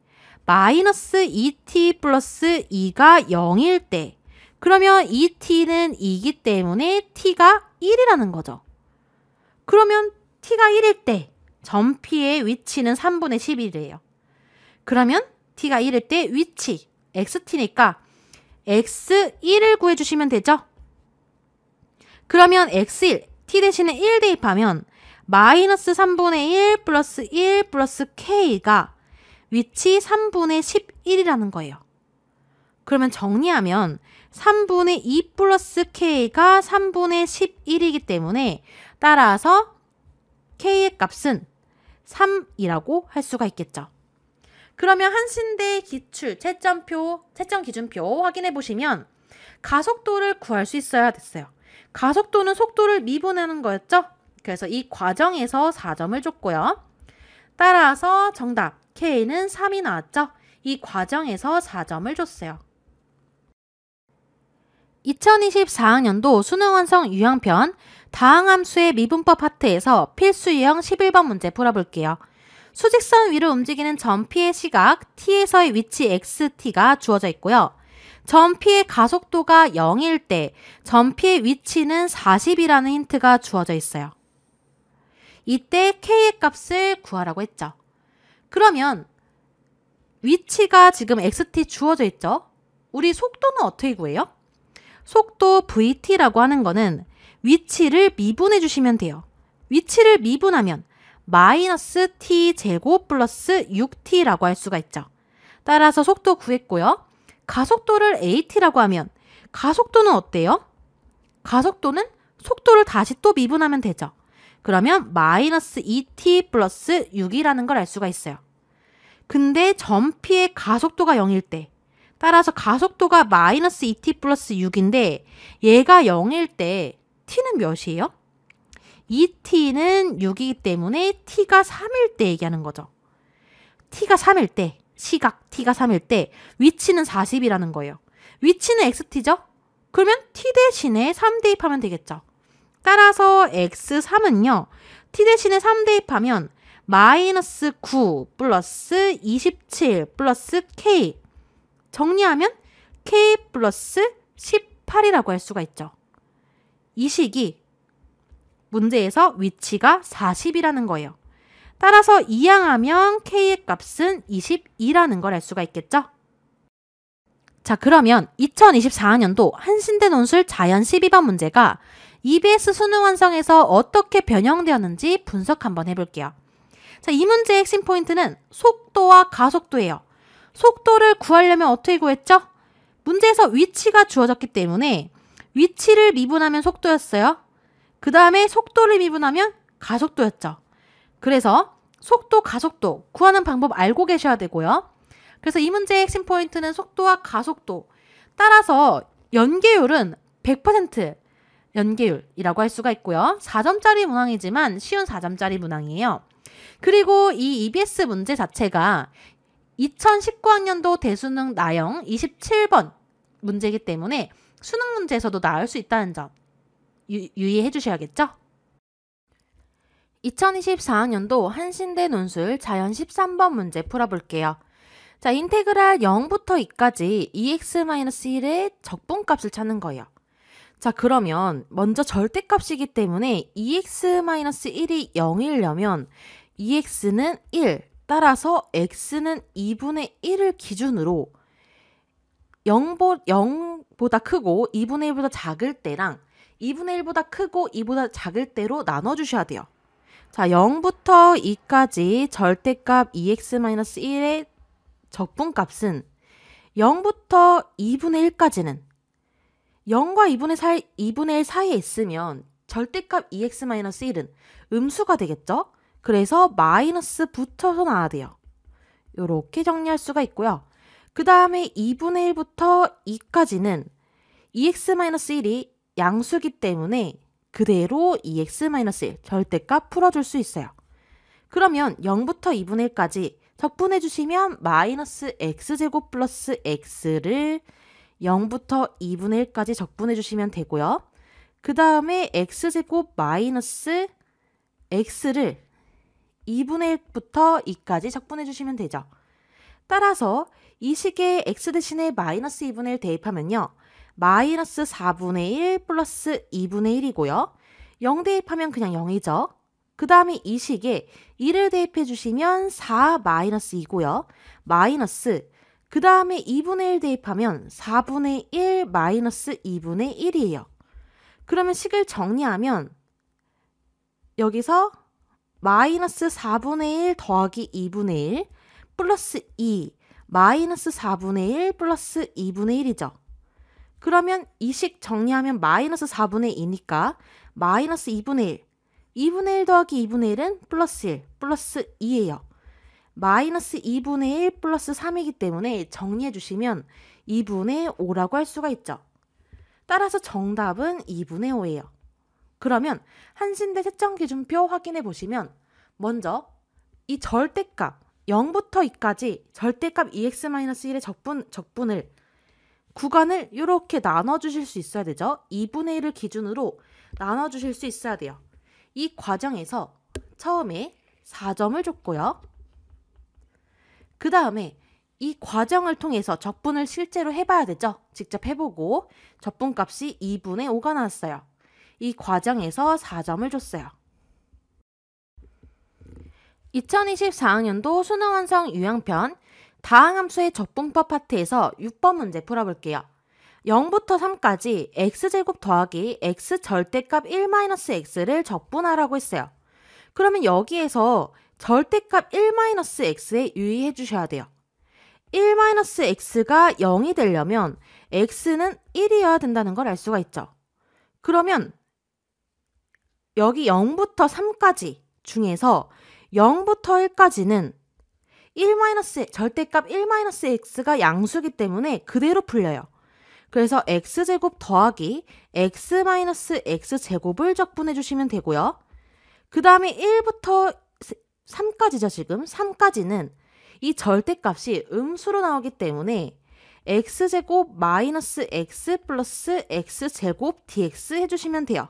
마이너스 2T 플러스 2가 0일 때 그러면 2T는 2이기 때문에 T가 1이라는 거죠. 그러면 T가 1일 때 점 P의 위치는 3분의 11이에요. 그러면 T가 1일 때 위치 XT니까 X1을 구해주시면 되죠. 그러면 X1, T 대신에 1 대입하면 마이너스 3분의 1 플러스 1 플러스 K가 위치 3분의 11이라는 거예요. 그러면 정리하면 3분의 2 플러스 K가 3분의 11이기 때문에 따라서 K의 값은 3이라고 할 수가 있겠죠. 그러면 한신대 기출 채점 기준표 확인해 보시면 가속도를 구할 수 있어야 됐어요. 가속도는 속도를 미분하는 거였죠. 그래서 이 과정에서 4점을 줬고요. 따라서 정답 K는 3이 나왔죠. 이 과정에서 4점을 줬어요. 2024학년도 수능 완성 유형편 다항함수의 미분법 파트에서 필수 유형 11번 문제 풀어볼게요. 수직선 위를 움직이는 점 P의 시각 T에서의 위치 XT가 주어져 있고요. 점 P의 가속도가 0일 때 점 P의 위치는 40이라는 힌트가 주어져 있어요. 이때 K의 값을 구하라고 했죠. 그러면 위치가 지금 XT 주어져 있죠? 우리 속도는 어떻게 구해요? 속도 VT라고 하는 거는 위치를 미분해 주시면 돼요. 위치를 미분하면 마이너스 T제곱 플러스 6T라고 할 수가 있죠. 따라서 속도 구했고요. 가속도를 AT라고 하면 가속도는 어때요? 가속도는 속도를 다시 또 미분하면 되죠. 그러면 마이너스 2T 플러스 6이라는 걸 알 수가 있어요. 근데 점 P의 가속도가 0일 때 따라서 가속도가 마이너스 2T 플러스 6인데 얘가 0일 때 T는 몇이에요? 2T는 6이기 때문에 T가 3일 때 얘기하는 거죠. T가 3일 때, 시각 T가 3일 때 위치는 40이라는 거예요. 위치는 XT죠? 그러면 T 대신에 3 대입하면 되겠죠. 따라서 X3은요. T 대신에 3 대입하면 마이너스 9 플러스 27 플러스 K 정리하면 K 플러스 18이라고 할 수가 있죠. 이 식이 문제에서 위치가 40이라는 거예요. 따라서 이항하면 K의 값은 22라는 걸 알 수가 있겠죠. 자, 그러면 2024학년도 한신대 논술 자연 12번 문제가 EBS 수능 완성에서 어떻게 변형되었는지 분석 한번 해볼게요. 자, 이 문제의 핵심 포인트는 속도와 가속도예요. 속도를 구하려면 어떻게 구했죠? 문제에서 위치가 주어졌기 때문에 위치를 미분하면 속도였어요. 그 다음에 속도를 미분하면 가속도였죠. 그래서 속도, 가속도 구하는 방법 알고 계셔야 되고요. 그래서 이 문제의 핵심 포인트는 속도와 가속도. 따라서 연계율은 100% 연계율이라고 할 수가 있고요. 4점짜리 문항이지만 쉬운 4점짜리 문항이에요. 그리고 이 EBS 문제 자체가 2019학년도 대수능 나형 27번 문제이기 때문에 수능 문제에서도 나올 수 있다는 점 유의해 주셔야겠죠? 2024학년도 한신대 논술 자연 13번 문제 풀어볼게요. 자, 인테그랄 0부터 2까지 2x-1의 적분값을 찾는 거예요. 자, 그러면 먼저 절대값이기 때문에 2x-1이 0이려면 2x는 1, 따라서 x는 2분의 1을 기준으로 0보다 크고 2분의 1보다 작을 때랑 2분의 1보다 크고 2보다 작을 때로 나눠주셔야 돼요. 자, 0부터 2까지 절대값 2x-1의 적분값은 0부터 2분의 1까지는 0과 2분의 1 사이에 있으면 절대값 2x-1은 음수가 되겠죠? 그래서 마이너스 붙여서 나와야 돼요. 이렇게 정리할 수가 있고요. 그 다음에 2분의 1부터 2까지는 2x-1이 양수기 때문에 그대로 2x-1 절대값 풀어줄 수 있어요. 그러면 0부터 2분의 1까지 적분해 주시면 마이너스 x제곱 플러스 x를 0부터 2분의 1까지 적분해 주시면 되고요. 그 다음에 x제곱 마이너스 x를 2분의 1부터 2까지 적분해 주시면 되죠. 따라서 이 식에 x 대신에 마이너스 2분의 1 대입하면요. 마이너스 4분의 1 플러스 2분의 1이고요. 0 대입하면 그냥 0이죠. 그 다음에 이 식에 2를 대입해 주시면 4 마이너스 2고요. 마이너스 그 다음에 2분의 1 대입하면 4분의 1 마이너스 2분의 1이에요. 그러면 식을 정리하면 여기서 마이너스 4분의 1 더하기 2분의 1 플러스 2 마이너스 4분의 1 플러스 2분의 1이죠. 그러면 이 식 정리하면 마이너스 4분의 2니까 마이너스 2분의 1 2분의 1 더하기 2분의 1은 플러스 1 플러스 2예요. 마이너스 2분의 1 플러스 3이기 때문에 정리해 주시면 2분의 5라고 할 수가 있죠. 따라서 정답은 2분의 5예요. 그러면 한신대 채점기준표 확인해 보시면 먼저 이 절대값 0부터 2까지 절대값 2x-1의 적분을 구간을 이렇게 나눠주실 수 있어야 되죠. 2분의 1을 기준으로 나눠주실 수 있어야 돼요. 이 과정에서 처음에 4점을 줬고요. 그 다음에 이 과정을 통해서 적분을 실제로 해봐야 되죠. 직접 해보고 적분값이 2분의 5가 나왔어요. 이 과정에서 4점을 줬어요. 2024학년도 수능완성 유형편 다항함수의 적분법 파트에서 6번 문제 풀어볼게요. 0부터 3까지 x제곱 더하기 x 절대값 1-x를 적분하라고 했어요. 그러면 여기에서 절대값 1-x에 유의해 주셔야 돼요. 1-x가 0이 되려면 x는 1이어야 된다는 걸 알 수가 있죠. 그러면 여기 0부터 3까지 중에서 0부터 1까지는 절대값 1-x가 양수기 때문에 그대로 풀려요. 그래서 x제곱 더하기 x-x제곱을 적분해 주시면 되고요. 그 다음에 1부터 3까지죠. 지금 3까지는 이 절대값이 음수로 나오기 때문에 x제곱 마이너스 x 플러스 x제곱 dx 해주시면 돼요.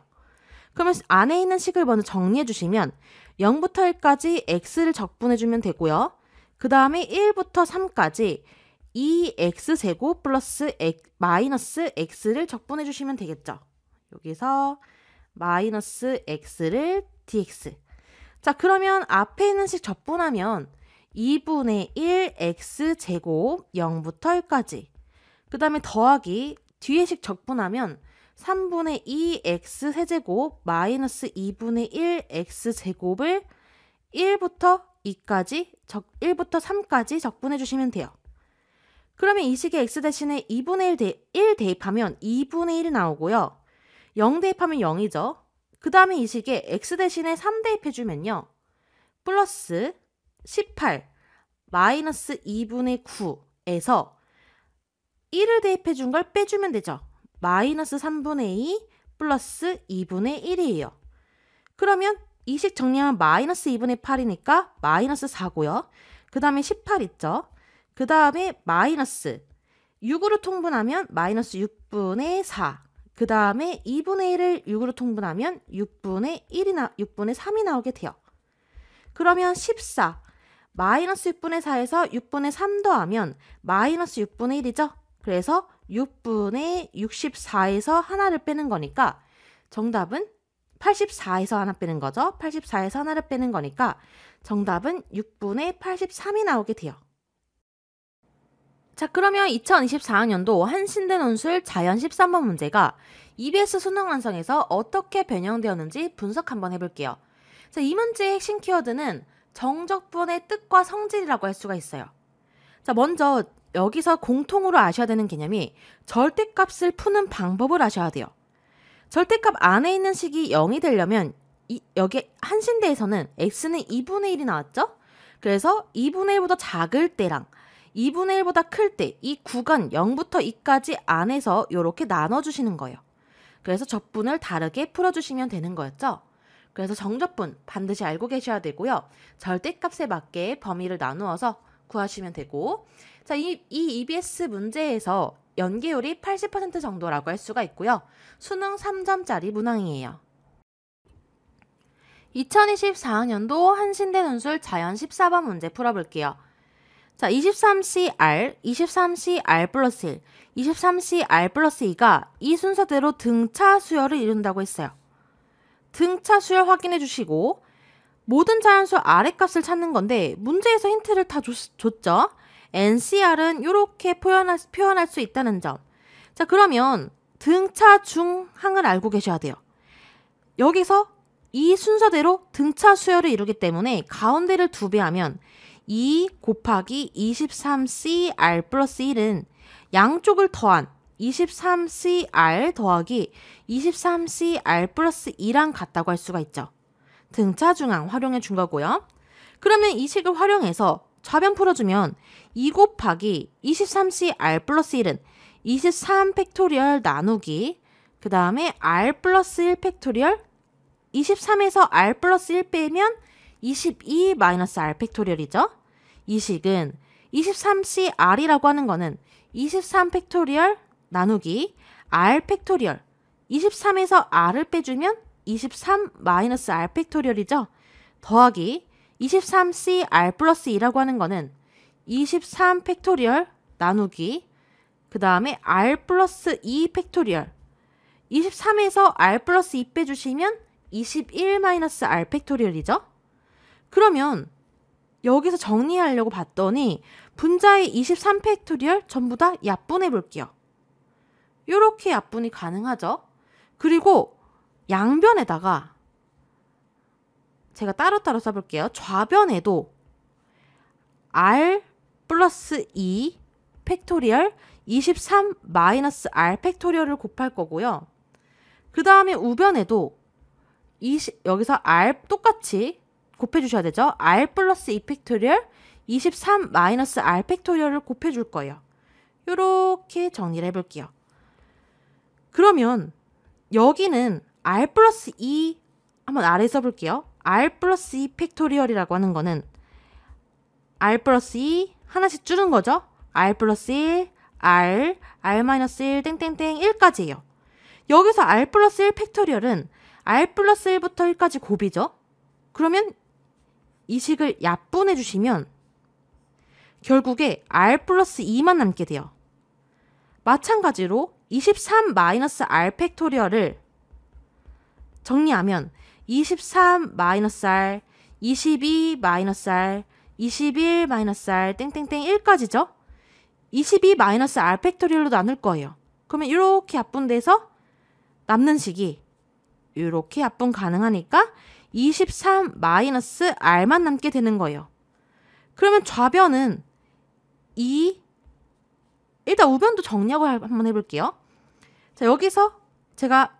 그러면 안에 있는 식을 먼저 정리해 주시면 0부터 1까지 x를 적분해 주면 되고요. 그 다음에 1부터 3까지 2x제곱 플러스 마이너스 x를 적분해 주시면 되겠죠. 여기서 마이너스 x를 dx. 자, 그러면 앞에 있는 식 적분하면 2분의 1 x제곱 0부터 1까지. 그 다음에 더하기 뒤에 식 적분하면 3분의 2 x 세제곱 마이너스 2분의 1 x제곱을 1부터 3까지 적분해 주시면 돼요. 그러면 이 식에 x 대신에 2분의 1 대입하면 2분의 1이 나오고요. 0 대입하면 0이죠. 그 다음에 이 식에 x 대신에 3 대입해주면요. 플러스 18 마이너스 2분의 9에서 1을 대입해준 걸 빼주면 되죠. 마이너스 3분의 2 플러스 2분의 1이에요. 그러면 이 식 정리하면 마이너스 2분의 8이니까 마이너스 4고요. 그 다음에 18 있죠. 그 다음에 마이너스 6으로 통분하면 마이너스 6분의 4. 그 다음에 2분의 1을 6으로 통분하면 6분의 3이 나오게 돼요. 그러면 14. 마이너스 6분의 4에서 6분의 3 더하면 마이너스 6분의 1이죠. 그래서 6분의 64에서 하나를 빼는 거니까 정답은 84에서 하나 빼는 거죠. 84에서 하나를 빼는 거니까 정답은 6분의 83이 나오게 돼요. 자, 그러면 2024학년도 한신대 논술 자연 13번 문제가 EBS 수능 완성에서 어떻게 변형되었는지 분석 한번 해볼게요. 자, 이 문제의 핵심 키워드는 정적분의 뜻과 성질이라고 할 수가 있어요. 자, 먼저 여기서 공통으로 아셔야 되는 개념이 절대값을 푸는 방법을 아셔야 돼요. 절대값 안에 있는 식이 0이 되려면 여기 한신대에서는 x는 2분의 1이 나왔죠? 그래서 2분의 1보다 작을 때랑 2분의 1보다 클 때 이 구간 0부터 2까지 안에서 이렇게 나눠주시는 거예요. 그래서 적분을 다르게 풀어주시면 되는 거였죠. 그래서 정적분 반드시 알고 계셔야 되고요. 절대값에 맞게 범위를 나누어서 구하시면 되고, 자, 이 EBS 문제에서 연계율이 80% 정도라고 할 수가 있고요. 수능 3점짜리 문항이에요. 2024학년도 한신대 논술 자연 14번 문제 풀어볼게요. 자, 23CR, 23CR 플러스 1, 23CR 플러스 2가 이 순서대로 등차 수열을 이룬다고 했어요. 등차 수열 확인해 주시고 모든 자연수 아랫값을 찾는 건데 문제에서 힌트를 다 줬죠. NCR은 이렇게 표현할 수 있다는 점. 자, 그러면 등차 중항을 알고 계셔야 돼요. 여기서 이 순서대로 등차 수열을 이루기 때문에 가운데를 2배하면 2 곱하기 23CR 플러스 1은 양쪽을 더한 23CR 더하기 23CR 플러스 2랑 같다고 할 수가 있죠. 등차 중항 활용해 준 거고요. 그러면 이 식을 활용해서 좌변 풀어주면 2 곱하기 23CR 플러스 1은 23 팩토리얼 나누기 그 다음에 R 플러스 1 팩토리얼 23에서 R 플러스 1 빼면 22 마이너스 R 팩토리얼이죠. 이 식은 23CR이라고 하는 거는 23 팩토리얼 나누기 r 팩토리얼 23에서 r을 빼주면 23 마이너스 r 팩토리얼이죠. 더하기 23c r 플러스 2라고 하는 거는 23 팩토리얼 나누기 그 다음에 r 플러스 2 팩토리얼 23에서 r 플러스 2 빼주시면 21 마이너스 r 팩토리얼이죠. 그러면 여기서 정리하려고 봤더니 분자의 23 팩토리얼 전부 다 약분해 볼게요. 이렇게 약분이 가능하죠. 그리고 양변에다가 제가 따로따로 써볼게요. 좌변에도 r 플러스 2 팩토리얼 23 마이너스 r 팩토리얼을 곱할 거고요. 그 다음에 우변에도 여기서 r 똑같이 곱해주셔야 되죠. r 플러스 2 팩토리얼 23 마이너스 r 팩토리얼을 곱해줄 거예요. 이렇게 정리를 해볼게요. 그러면 여기는 r 플러스 2 한번 아래 써볼게요. r 플러스 2 팩토리얼이라고 하는 거는 r 플러스 2 하나씩 줄은 거죠. r 플러스 1, r 마이너스 1, 땡땡땡 1까지예요. 여기서 r 플러스 1 팩토리얼은 r 플러스 1부터 1까지 곱이죠. 그러면 이 식을 약분해 주시면 결국에 r 플러스 2만 남게 돼요. 마찬가지로 23 마이너스 r 팩토리얼을 정리하면 23 마이너스 r, 22 마이너스 r, 21 마이너스 r, 땡땡땡 1까지죠. 22 마이너스 r 팩토리얼로 나눌 거예요. 그러면 이렇게 약분돼서 남는 식이 이렇게 약분 가능하니까 23 마이너스 r만 남게 되는 거예요. 그러면 좌변은 일단 우변도 정리하고 한번 해볼게요. 자, 여기서 제가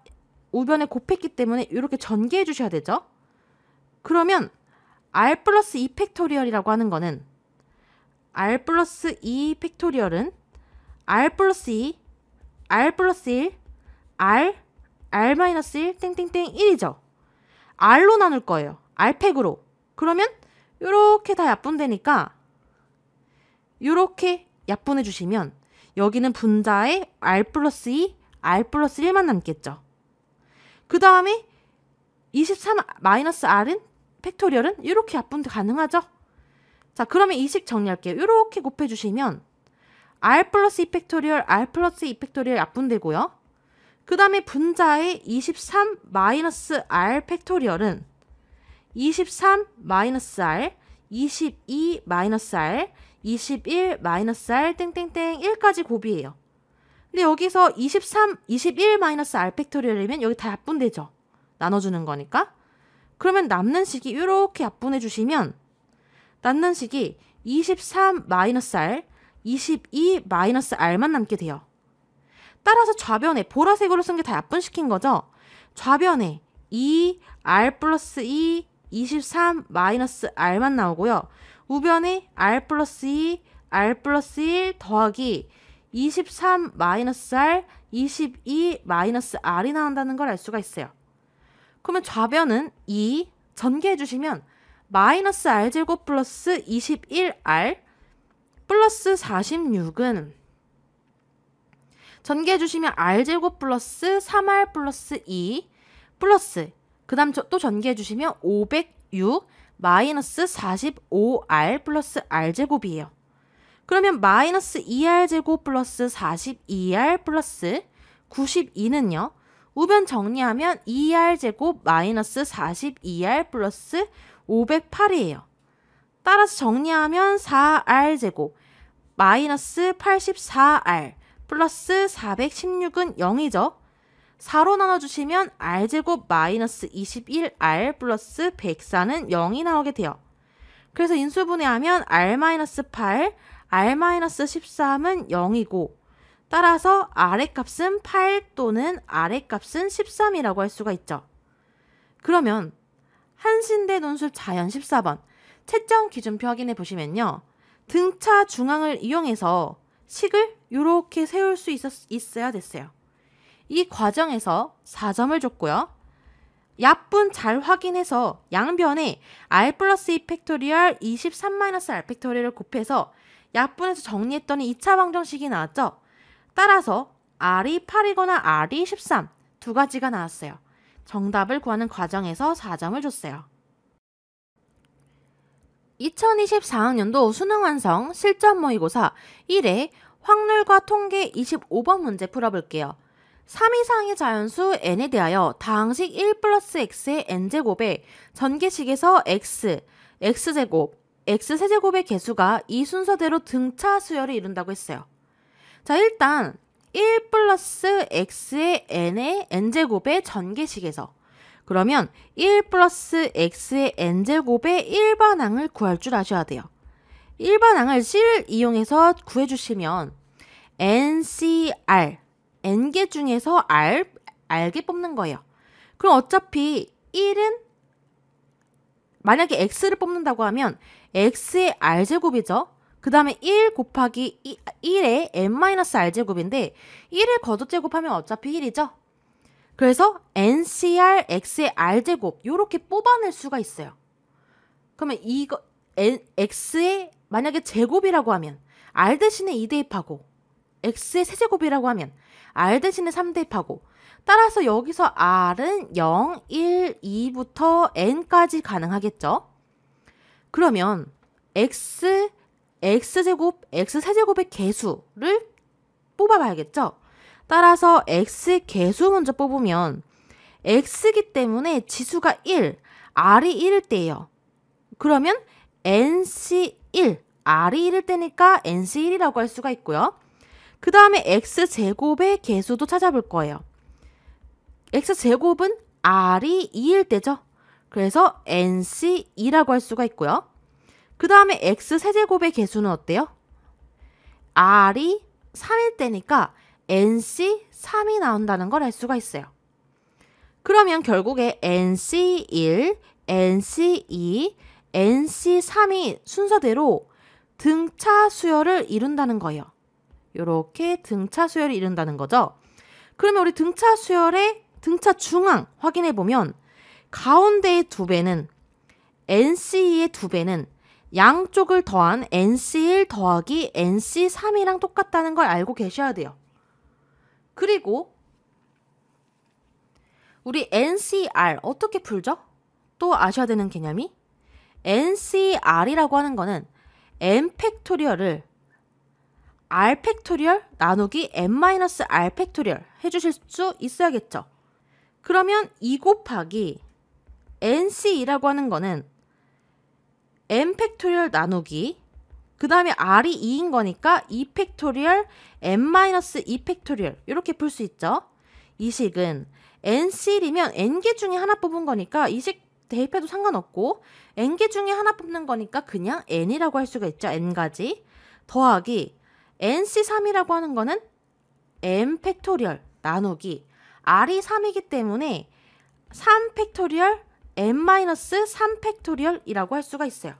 우변에 곱했기 때문에 이렇게 전개해 주셔야 되죠. 그러면 r 플러스 2 팩토리얼이라고 하는 거는 r 플러스 2 팩토리얼은 r 플러스 2, r 플러스 1, r 마이너스 1, 땡땡땡 1이죠. r로 나눌 거예요. r팩으로. 그러면 이렇게 다 약분되니까 이렇게 약분해 주시면 여기는 분자에 r 플러스 2, r 플러스 1만 남겠죠. 그 다음에 23 마이너스 r은 팩토리얼은 이렇게 약분 가능하죠. 자, 그러면 이 식 정리할게요. 이렇게 곱해주시면 r 플러스 2 팩토리얼, r 플러스 2 팩토리얼 약분되고요. 그 다음에 분자의 23 마이너스 r 팩토리얼은 23 마이너스 r, 22 마이너스 r, 21 마이너스 r, 땡땡땡 1까지 곱이에요. 근데 여기서 21 마이너스 r 팩토리얼이면 여기 다 약분되죠. 나눠주는 거니까. 그러면 남는 식이 이렇게 약분해 주시면 남는 식이 23 마이너스 r, 22 마이너스 r만 남게 돼요. 따라서 좌변에 보라색으로 쓴 게 다 약분시킨 거죠. 좌변에 2r 플러스 2, 23 마이너스 r만 나오고요. 우변에 r 플러스 2, r 플러스 1 더하기 23 마이너스 r, 22 마이너스 r이 나온다는 걸 알 수가 있어요. 그러면 좌변은 2 전개해 주시면 마이너스 r제곱 플러스 21r 플러스 46은 전개해 주시면 r제곱 플러스 3r 플러스 2 플러스 그 다음 또 전개해 주시면 506 마이너스 45r 플러스 r제곱이에요. 그러면 마이너스 2r제곱 플러스 42r 플러스 92는요. 우변 정리하면 2r제곱 마이너스 42r 플러스 508이에요. 따라서 정리하면 4r제곱 마이너스 84r 플러스 416은 0이죠. 4로 나눠주시면 r제곱 마이너스 21r 플러스 104는 0이 나오게 돼요. 그래서 인수분해하면 r-8, r-13은 0이고 따라서 아래값은 8 또는 아래값은 13이라고 할 수가 있죠. 그러면 한신대 논술 자연 14번 채점 기준표 확인해 보시면요. 등차 중앙을 이용해서 식을 이렇게 세울 수 있어야 됐어요. 이 과정에서 4점을 줬고요. 약분 잘 확인해서 양변에 r 플러스 2 팩토리얼 23 마이너스 r 팩토리얼을 곱해서 약분해서 정리했더니 2차 방정식이 나왔죠. 따라서 R이 8이거나 R이 13 두 가지가 나왔어요. 정답을 구하는 과정에서 4점을 줬어요. 2024학년도 수능 완성 실전 모의고사 1회 확률과 통계 25번 문제 풀어볼게요. 3 이상의 자연수 n에 대하여 다항식 1 플러스 x의 n제곱에 전개식에서 x, x제곱, x세제곱의 개수가 이 순서대로 등차 수열을 이룬다고 했어요. 자, 일단 1 플러스 x의 n의 n제곱의 전개식에서 그러면 1 플러스 x의 n제곱의 일반항을 구할 줄 아셔야 돼요. 일반항을 C를 이용해서 구해주시면 NCR, n개 중에서 R개 뽑는 거예요. 그럼 어차피 1은 만약에 x를 뽑는다고 하면 x의 r제곱이죠. 그 다음에 1 곱하기 1의 n-r제곱인데 1을 거듭제곱하면 어차피 1이죠. 그래서 NCR x의 r제곱 요렇게 뽑아낼 수가 있어요. 그러면 이거 x의 만약에 제곱이라고 하면 r 대신에 2 대입하고 x의 세제곱이라고 하면 r 대신에 3 대입하고 따라서 여기서 r은 0, 1, 2부터 n까지 가능하겠죠. 그러면 x제곱, x세제곱의 개수를 뽑아봐야겠죠. 따라서 x의 개수 먼저 뽑으면 x이기 때문에 지수가 1, r이 1일 때예요. 그러면 nc1, r이 1일 때니까 nc1이라고 할 수가 있고요. 그 다음에 x제곱의 개수도 찾아볼 거예요. x제곱은 r이 2일 때죠. 그래서 nc2라고 할 수가 있고요. 그 다음에 x세제곱의 개수는 어때요? r이 3일 때니까 nc3이 나온다는 걸 알 수가 있어요. 그러면 결국에 nc1, nc2, nc3이 순서대로 등차 수열을 이룬다는 거예요. 이렇게 등차 수열을 이룬다는 거죠. 그러면 우리 등차 수열의 등차 중앙 확인해 보면 가운데의 2배는 NC2의 2배는 양쪽을 더한 NC1 더하기 NC3이랑 똑같다는 걸 알고 계셔야 돼요. 그리고 우리 NCR 어떻게 풀죠? 또 아셔야 되는 개념이 NCR이라고 하는 거는 n 팩토리얼을 r 팩토리얼 나누기 n-r 팩토리얼 해주실 수 있어야겠죠. 그러면 2 곱하기 NC2라고 하는 거는 n 팩토리얼 나누기 그 다음에 r이 2인 거니까 2 팩토리얼 n-2 팩토리얼 이렇게 풀 수 있죠. 이 식은 NC1이면 n개 중에 하나 뽑은 거니까 이 식 대입해도 상관없고 n개 중에 하나 뽑는 거니까 그냥 n이라고 할 수가 있죠. n가지 더하기 NC3이라고 하는 거는 n 팩토리얼 나누기 r이 3이기 때문에 3 팩토리얼 n-3 팩토리얼이라고 할 수가 있어요.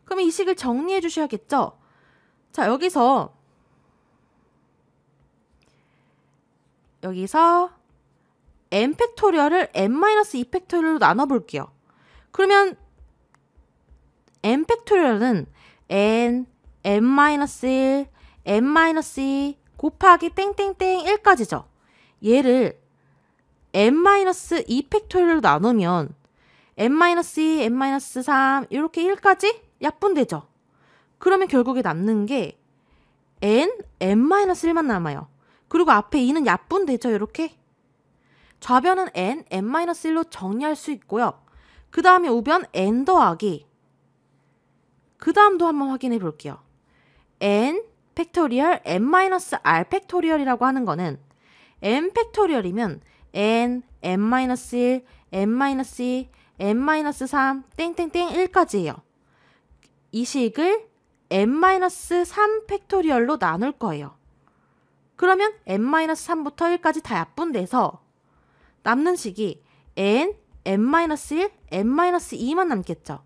그럼 이 식을 정리해 주셔야겠죠? 자, 여기서 n 팩토리얼을 n-2 팩토리얼로 나눠볼게요. 그러면 n 팩토리얼은 n, n-1, n-2 곱하기 땡땡땡 1까지죠. 얘를 n-2 팩토리얼로 나누면 n-2, n-3 이렇게 1까지 약분되죠. 그러면 결국에 남는 게 n-1만 남아요. 그리고 앞에 2는 약분되죠. 이렇게 좌변은 n-1로 정리할 수 있고요. 그 다음에 우변 n 더하기 그 다음도 한번 확인해 볼게요. n 팩토리얼 n-r 팩토리얼이라고 하는 거는 n 팩토리얼이면 n, n-1, n-2, n-3 땡땡땡 1까지예요. 이 식을 n-3 팩토리얼로 나눌 거예요. 그러면 n-3부터 1까지 다 약분돼서 남는 식이 n, n-1, n-2만 남겠죠.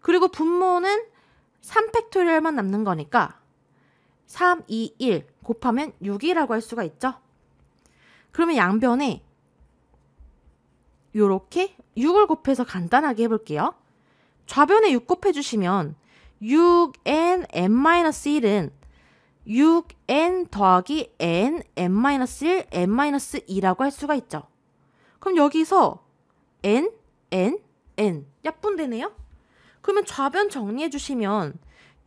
그리고 분모는 3 팩토리얼만 남는 거니까 3, 2, 1 곱하면 6이라고 할 수가 있죠. 그러면 양변에 요렇게 6을 곱해서 간단하게 해볼게요. 좌변에 6 곱해주시면 6n, n-1은 6n 더하기 n, n-1, n-2라고 할 수가 있죠. 그럼 여기서 n, n, n 약분되네요. 그러면 좌변 정리해 주시면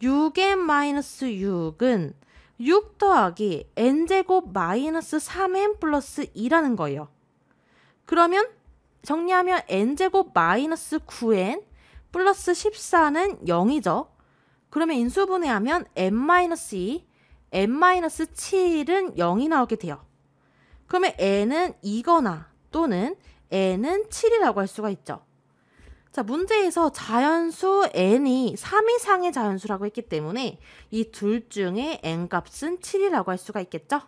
6n-6은 6 더하기 n제곱 마이너스 3n 플러스 2라는 거예요. 그러면 정리하면 n제곱 마이너스 9n 플러스 14는 0이죠. 그러면 인수분해하면 n-2, n-7은 0이 나오게 돼요. 그러면 n은 2거나 또는 n은 7이라고 할 수가 있죠. 자, 문제에서 자연수 n이 3 이상의 자연수라고 했기 때문에 이 둘 중에 n 값은 7이라고 할 수가 있겠죠.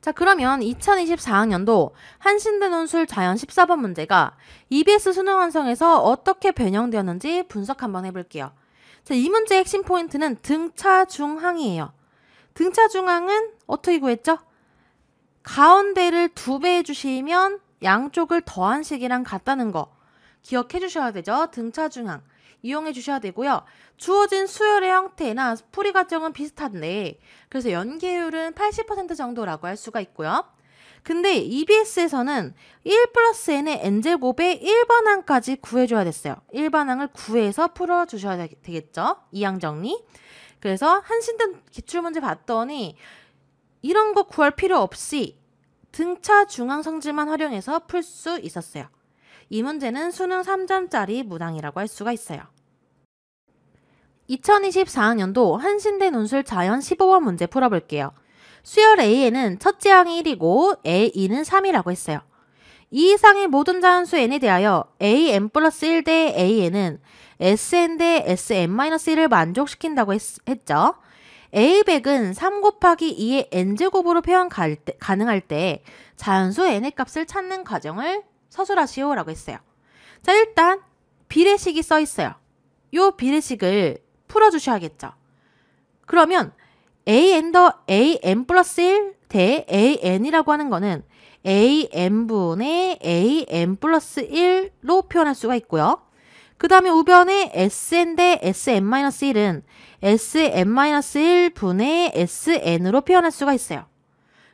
자, 그러면 2024학년도 한신대 논술 자연 14번 문제가 EBS 수능 완성에서 어떻게 변형되었는지 분석 한번 해볼게요. 자, 이 문제의 핵심 포인트는 등차중항이에요. 등차중항은 어떻게 구했죠? 가운데를 2배 해주시면 양쪽을 더한 식이랑 같다는 거 기억해 주셔야 되죠. 등차중항 이용해 주셔야 되고요. 주어진 수열의 형태나 풀이 과정은 비슷한데 그래서 연계율은 80% 정도라고 할 수가 있고요. 근데 EBS에서는 1 플러스 n의 n제곱의 일반항까지 구해줘야 됐어요. 일반항을 구해서 풀어주셔야 되겠죠. 이항 정리. 그래서 한신대 기출문제 봤더니 이런 거 구할 필요 없이 등차중항 성질만 활용해서 풀 수 있었어요. 이 문제는 수능 3점짜리 문항이라고 할 수가 있어요. 2024학년도 한신대 논술 자연 15번 문제 풀어볼게요. 수열 A에는 첫째 항이 1이고 A2는 3이라고 했어요. 이 이상의 모든 자연수 n에 대하여 an 플러스 1 대 a는 sn 대 sn-1을 만족시킨다고 했죠. a100은 3 곱하기 2의 n제곱으로 표현 가능할 때 자연수 n의 값을 찾는 과정을 서술하시오라고 했어요. 자, 일단 비례식이 써 있어요. 요 비례식을 풀어주셔야겠죠. 그러면 an 플러스 1 대 an이라고 하는 거는 an분의 an 플러스 1로 표현할 수가 있고요. 그 다음에 우변에 sn 대 sn-1은 sn-1분의 sn으로 표현할 수가 있어요.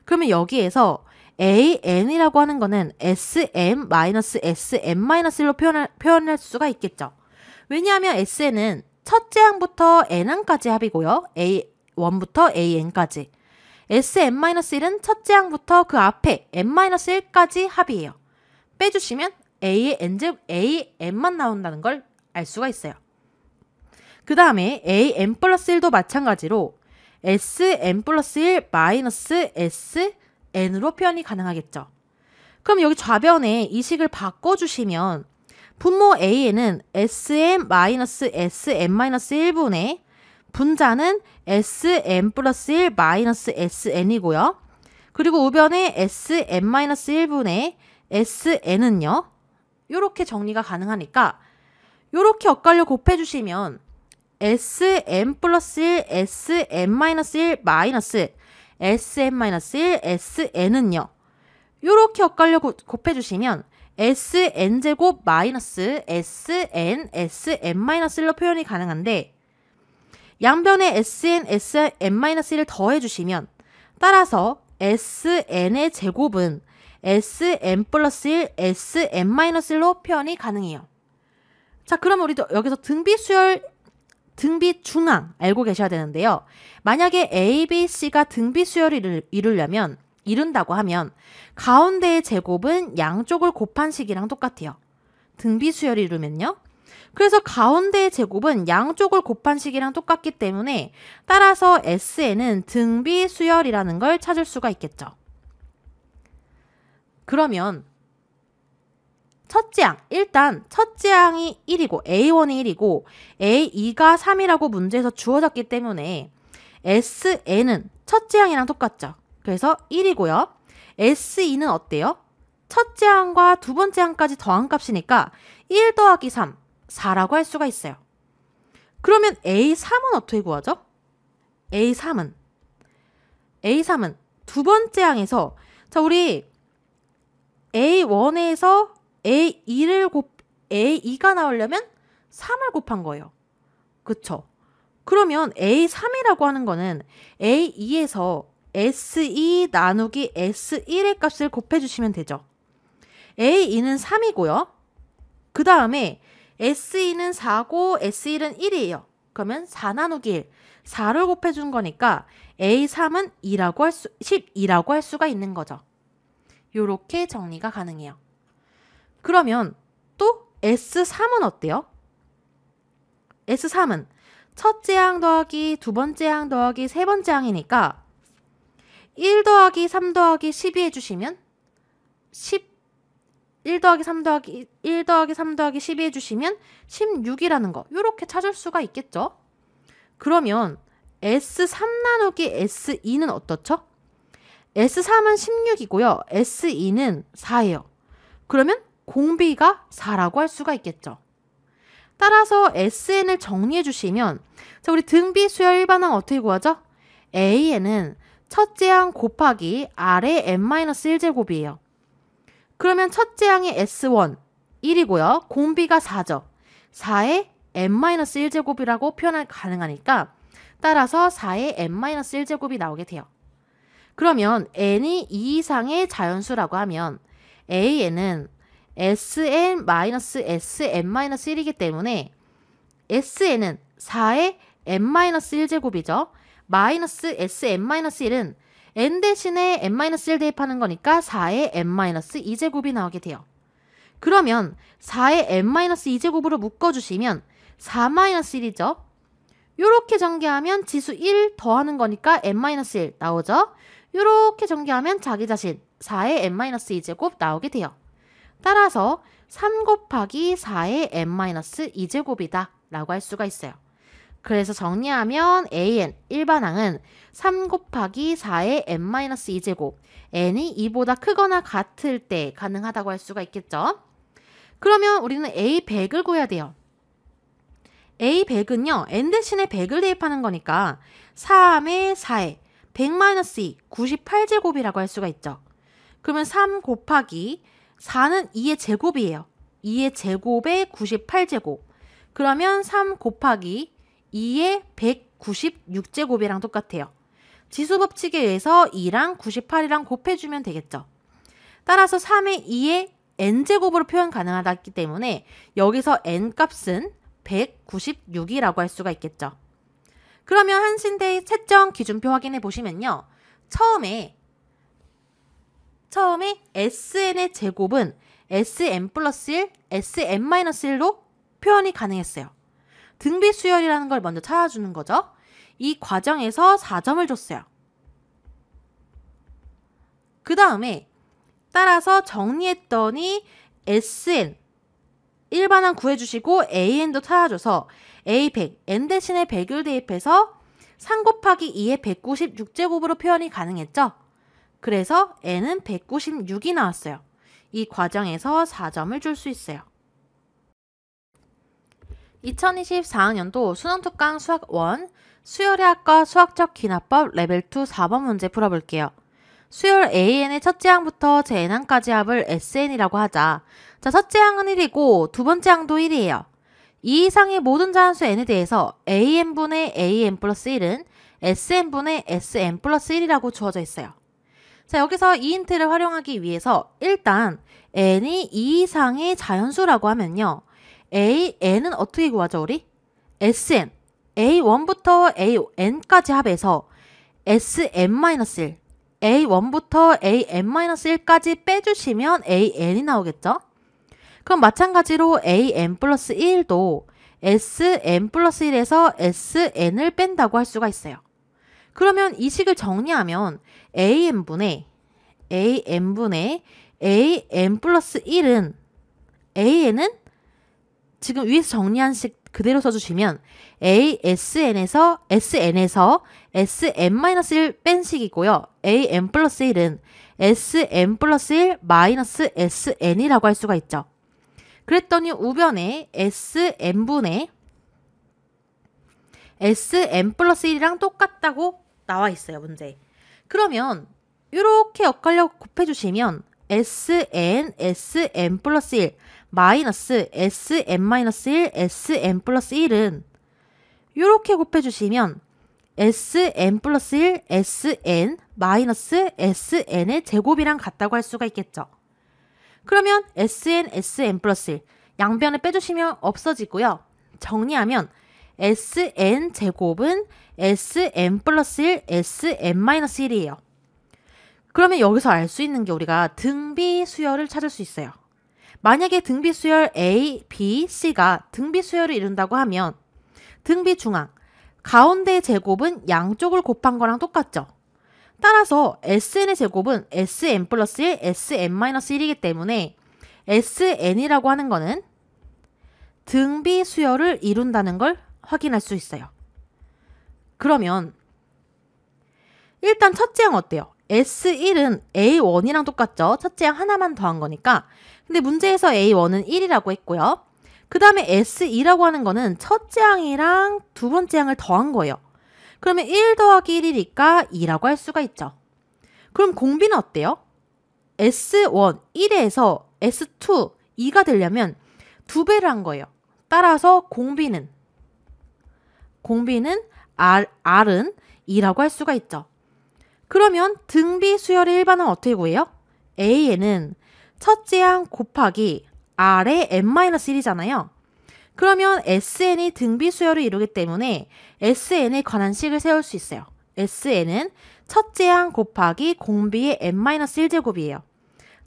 그러면 여기에서 an이라고 하는 거는 sn-sn-1로 표현할 수가 있겠죠. 왜냐하면 sn은 첫째 항부터 n항까지 합이고요. a1부터 an까지. sn-1은 첫째 항부터 그 앞에 n-1까지 합이에요. 빼주시면 a의 an만 나온다는 걸 알 수가 있어요. 그 다음에 an 플러스 1도 마찬가지로 sn 플러스 1 마이너스 sn으로 표현이 가능하겠죠. 그럼 여기 좌변에 이 식을 바꿔주시면 분모 a에는 sn-sn-1분의 분자는 sn 플러스 1 마이너스 sn이고요. 그리고 우변에 sn-1분의 sn은요. 이렇게 정리가 가능하니까 이렇게 엇갈려 곱해주시면 sn 플러스 1 sn-1 마이너스 sn-1 sn은요. 이렇게 엇갈려 곱해주시면 sn제곱 마이너스 sn sn-1로 표현이 가능한데 양변에 sn sn-1을 더해주시면 따라서 sn의 제곱은 sn 플러스 1 sn-1로 표현이 가능해요. 자, 그럼 우리도 여기서 등비수열, 등비중항 알고 계셔야 되는데요. 만약에 A, B, C가 등비수열을 이룬다고 하면 가운데의 제곱은 양쪽을 곱한 식이랑 똑같아요. 등비수열을 이루면요. 그래서 가운데의 제곱은 양쪽을 곱한 식이랑 똑같기 때문에 따라서 S에는 등비수열이라는 걸 찾을 수가 있겠죠. 그러면 첫째 항, 일단 첫째 항이 1이고 A1이 1이고 A2가 3이라고 문제에서 주어졌기 때문에 SN은 첫째 항이랑 똑같죠. 그래서 1이고요. S2는 어때요? 첫째 항과 두 번째 항까지 더한 값이니까 1 더하기 3, 4라고 할 수가 있어요. 그러면 A3은 어떻게 구하죠? A3은 두 번째 항에서 자, 우리 A1에서 A2가 나오려면 3을 곱한 거예요. 그쵸? 그러면 A3이라고 하는 거는 A2에서 S2 나누기 S1의 값을 곱해주시면 되죠. A2는 3이고요. 그 다음에 S2는 4고 S1은 1이에요. 그러면 4 나누기 1, 4를 곱해준 거니까 A3은 12라고 할 수가 있는 거죠. 요렇게 정리가 가능해요. 그러면 또 S3은 어때요? S3은 첫째 항 더하기 두 번째 항 더하기 세 번째 항이니까 1 더하기 3 더하기 12 해주시면 1 더하기 3 더하기 1 더하기 3 더하기 12 해주시면 16이라는 거 요렇게 찾을 수가 있겠죠? 그러면 S3 나누기 S2는 어떻죠? S3은 16이고요. S2는 4예요. 그러면 공비가 4라고 할 수가 있겠죠. 따라서 SN을 정리해 주시면 자, 우리 등비 수열 일반항 어떻게 구하죠? AN은 첫째 항 곱하기 R의 n-1제곱이에요. 그러면 첫째 항의 S1 1이고요. 공비가 4죠. 4의 n-1제곱이라고 표현 가능하니까 따라서 4의 n-1제곱이 나오게 돼요. 그러면 n이 2 이상의 자연수라고 하면 AN은 Sn-Sn-1이기 때문에 Sn은 4의 n-1제곱이죠. 마이너스 Sn-1은 n 대신에 n-1 대입하는 거니까 4의 n-2제곱이 나오게 돼요. 그러면 4의 n-2제곱으로 묶어주시면 4-1이죠. 요렇게 전개하면 지수 1 더하는 거니까 n-1 나오죠. 요렇게 전개하면 자기 자신 4의 n-2제곱 나오게 돼요. 따라서 3 곱하기 4의 n-2제곱이다 라고 할 수가 있어요. 그래서 정리하면 AN 일반항은 3 곱하기 4의 n-2제곱 n이 2보다 크거나 같을 때 가능하다고 할 수가 있겠죠. 그러면 우리는 A100을 구해야 돼요. A100은요. n 대신에 100을 대입하는 거니까 3의 4의 100-2 98제곱이라고 할 수가 있죠. 그러면 3 곱하기 4는 2의 제곱이에요. 2의 제곱에 98제곱. 그러면 3 곱하기 2의 196제곱이랑 똑같아요. 지수법칙에 의해서 2랑 98이랑 곱해주면 되겠죠. 따라서 3의 2의 n제곱으로 표현 가능하기 때문에 여기서 n값은 196이라고 할 수가 있겠죠. 그러면 한신대의 채점 기준표 확인해 보시면요. 처음에 SN의 제곱은 SN 플러스 1, SN-1로 표현이 가능했어요. 등비 수열이라는 걸 먼저 찾아주는 거죠. 이 과정에서 4점을 줬어요. 그 다음에 따라서 정리했더니 SN 일반항 구해주시고 AN도 찾아줘서 A100, N 대신에 100을 대입해서 3 곱하기 2의 196제곱으로 표현이 가능했죠. 그래서 N은 196이 나왔어요. 이 과정에서 4점을 줄 수 있어요. 2024학년도 수능특강 수학 1 수열의학과 수학적 기납법 레벨 2 4번 문제 풀어볼게요. 수열 AN의 첫째 항부터 제n항까지 합을 SN이라고 하자. 자, 첫째 항은 1이고 두 번째 항도 1이에요. 이 이상의 모든 자연수 n에 대해서 AN분의 AN 플러스 1은 SN분의 SN 플러스 1이라고 주어져 있어요. 자, 여기서 이 힌트를 활용하기 위해서 일단 n이 2 이상의 자연수라고 하면요. n은 어떻게 구하죠, 우리? SN, A1부터 AN까지 합해서 SN-1, A1부터 AN-1까지 빼주시면 AN이 나오겠죠? 그럼 마찬가지로 AN 플러스 1도 SN 플러스 1에서 SN을 뺀다고 할 수가 있어요. 그러면 이 식을 정리하면 AN분의 AN 플러스 1은 AN은 지금 위에서 정리한 식 그대로 써주시면 SN에서 SN-1 뺀 식이고요. AN 플러스 1은 SN 플러스 1 마이너스 SN이라고 할 수가 있죠. 그랬더니 우변에 SN분의 SN 플러스 1이랑 똑같다고 나와 있어요, 문제. 그러면 이렇게 엇갈려 곱해주시면 SN 플러스 1 마이너스 SN-1 SN 플러스 1은 이렇게 곱해주시면 Sn 플러스 1 Sn 마이너스 Sn의 제곱이랑 같다고 할 수가 있겠죠. 그러면 Sn 플러스 1 양변을 빼주시면 없어지고요. 정리하면 Sn 제곱은 Sn 플러스 1 Sn 마이너스 1이에요. 그러면 여기서 알 수 있는 게 우리가 등비 수열을 찾을 수 있어요. 만약에 등비 수열 A, B, C가 등비 수열을 이룬다고 하면 등비 중앙, 가운데의 제곱은 양쪽을 곱한 거랑 똑같죠. 따라서 Sn의 제곱은 Sn 플러스 1, Sn 마이너스 1이기 때문에 Sn이라고 하는 거는 등비 수열을 이룬다는 걸 확인할 수 있어요. 그러면 일단 첫째 항 어때요? S1은 A1이랑 똑같죠? 첫째 항 하나만 더한 거니까. 근데 문제에서 A1은 1이라고 했고요. 그 다음에 S2라고 하는 거는 첫째 항이랑 두 번째 항을 더한 거예요. 그러면 1 더하기 1이니까 2라고 할 수가 있죠. 그럼 공비는 어때요? S1, 1에서 S2, 2가 되려면 2배를 한 거예요. 따라서 공비는 R은 2라고 할 수가 있죠. 그러면 등비 수열의 일반은 어떻게 구해요? A에는 첫째 항 곱하기 R의 n-1이잖아요. 그러면 Sn이 등비 수열을 이루기 때문에 Sn에 관한 식을 세울 수 있어요. Sn은 첫째 항 곱하기 공비의 n-1제곱이에요.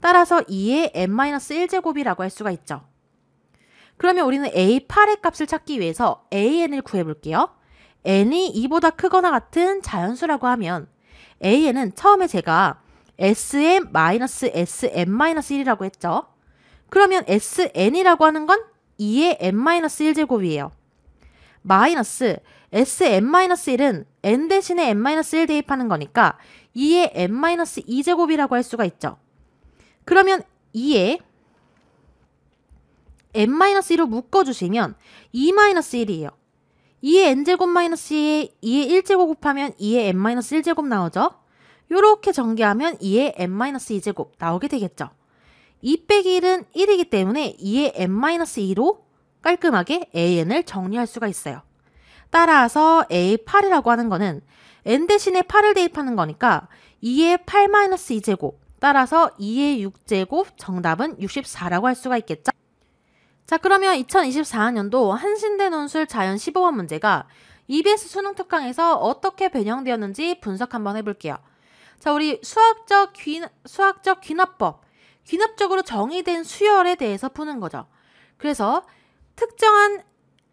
따라서 2의 n-1제곱이라고 할 수가 있죠. 그러면 우리는 A8의 값을 찾기 위해서 AN을 구해볼게요. n이 2보다 크거나 같은 자연수라고 하면 AN은 처음에 제가 Sn-Sn-1이라고 했죠. 그러면 Sn이라고 하는 건 2의 n-1제곱이에요. 마이너스 Sn-1은 n 대신에 n-1 대입하는 거니까 2의 n-2제곱이라고 할 수가 있죠. 그러면 2의 n-1로 묶어주시면 2-1이에요. 2의 n제곱 마이너스 2의 1제곱 곱하면 2의 n-1제곱 나오죠. 요렇게 전개하면 2의 n-2제곱 나오게 되겠죠. 2 빼기 1은 1이기 때문에 2의 n-2로 깔끔하게 AN을 정리할 수가 있어요. 따라서 A8이라고 하는 거는 n 대신에 8을 대입하는 거니까 2의 8-2제곱 따라서 2의 6제곱 정답은 64라고 할 수가 있겠죠. 자, 그러면 2024년도 한신대 논술 자연 15번 문제가 EBS 수능 특강에서 어떻게 변형되었는지 분석 한번 해볼게요. 자, 우리 수학적 귀납법, 귀납적으로 정의된 수열에 대해서 푸는 거죠. 그래서 특정한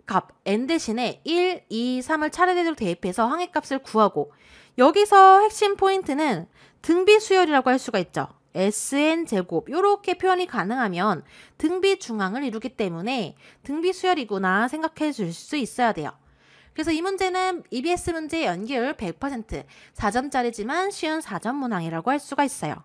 값 n 대신에 1, 2, 3을 차례대로 대입해서 항해값을 구하고 여기서 핵심 포인트는 등비 수열이라고 할 수가 있죠. Sn제곱 이렇게 표현이 가능하면 등비 중앙을 이루기 때문에 등비 수열이구나 생각해 줄 수 있어야 돼요. 그래서 이 문제는 EBS 문제 연기율 100%, 4점짜리지만 쉬운 4점 문항이라고 할 수가 있어요.